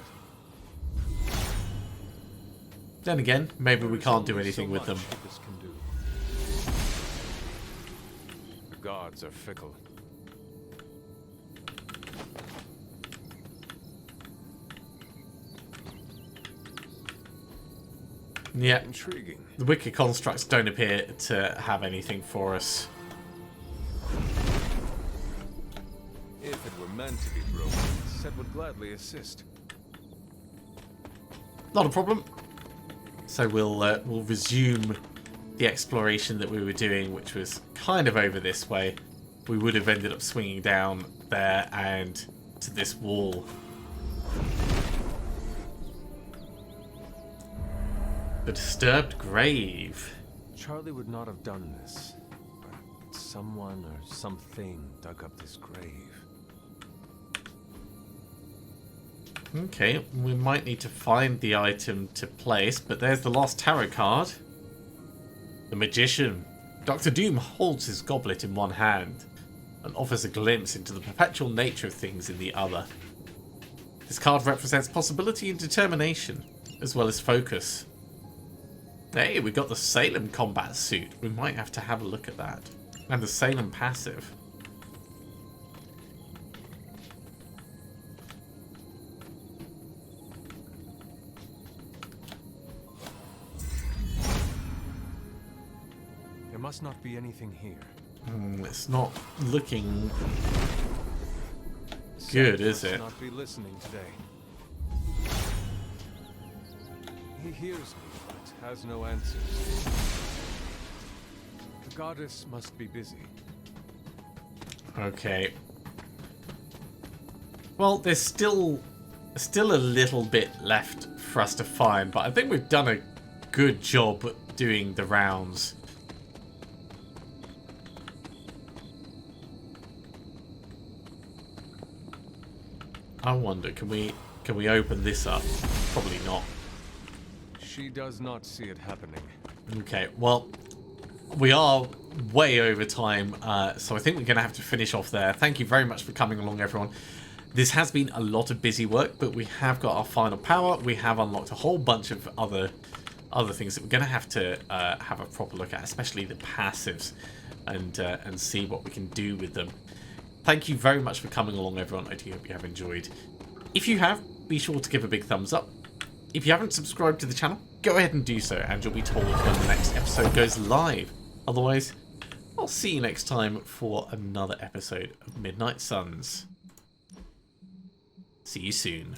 Then again, maybe we can't do anything with them.
This can do. The gods are fickle.
Yeah,
Intriguing.
the wicked constructs don't appear to have anything for us.
If it were meant to be broken, Set would gladly assist.
Not a problem. So we'll resume the exploration that we were doing, which was kind of over this way. We would have ended up swinging down there and to this wall. The disturbed grave.
Charlie would not have done this, but someone or something dug up this grave.
Okay, we might need to find the item to place, but there's the lost tarot card. The Magician. Dr. Doom holds his goblet in one hand and offers a glimpse into the perpetual nature of things in the other. This card represents possibility and determination. as well as focus. Hey, we got the Salem combat suit. We might have to have a look at that. And the Salem passive.
There must not be anything here.
It's not looking good, is it?
Not be listening today. He hears me, but has no answers. The goddess must be busy.
Okay. Well, there's still a little bit left for us to find, but I think we've done a good job doing the rounds. I wonder, can we open this up? Probably not.
She does not see it happening.
Okay, well, we are way over time, so I think we're going to have to finish off there. Thank you very much for coming along, everyone. This has been a lot of busy work, but we have got our final power. We have unlocked a whole bunch of other things that we're going to have a proper look at, especially the passives, and see what we can do with them. Thank you very much for coming along, everyone. I do hope you have enjoyed. If you have, be sure to give a big thumbs up. If you haven't subscribed to the channel, go ahead and do so, and you'll be told when the next episode goes live. Otherwise, I'll see you next time for another episode of Midnight Suns. See you soon.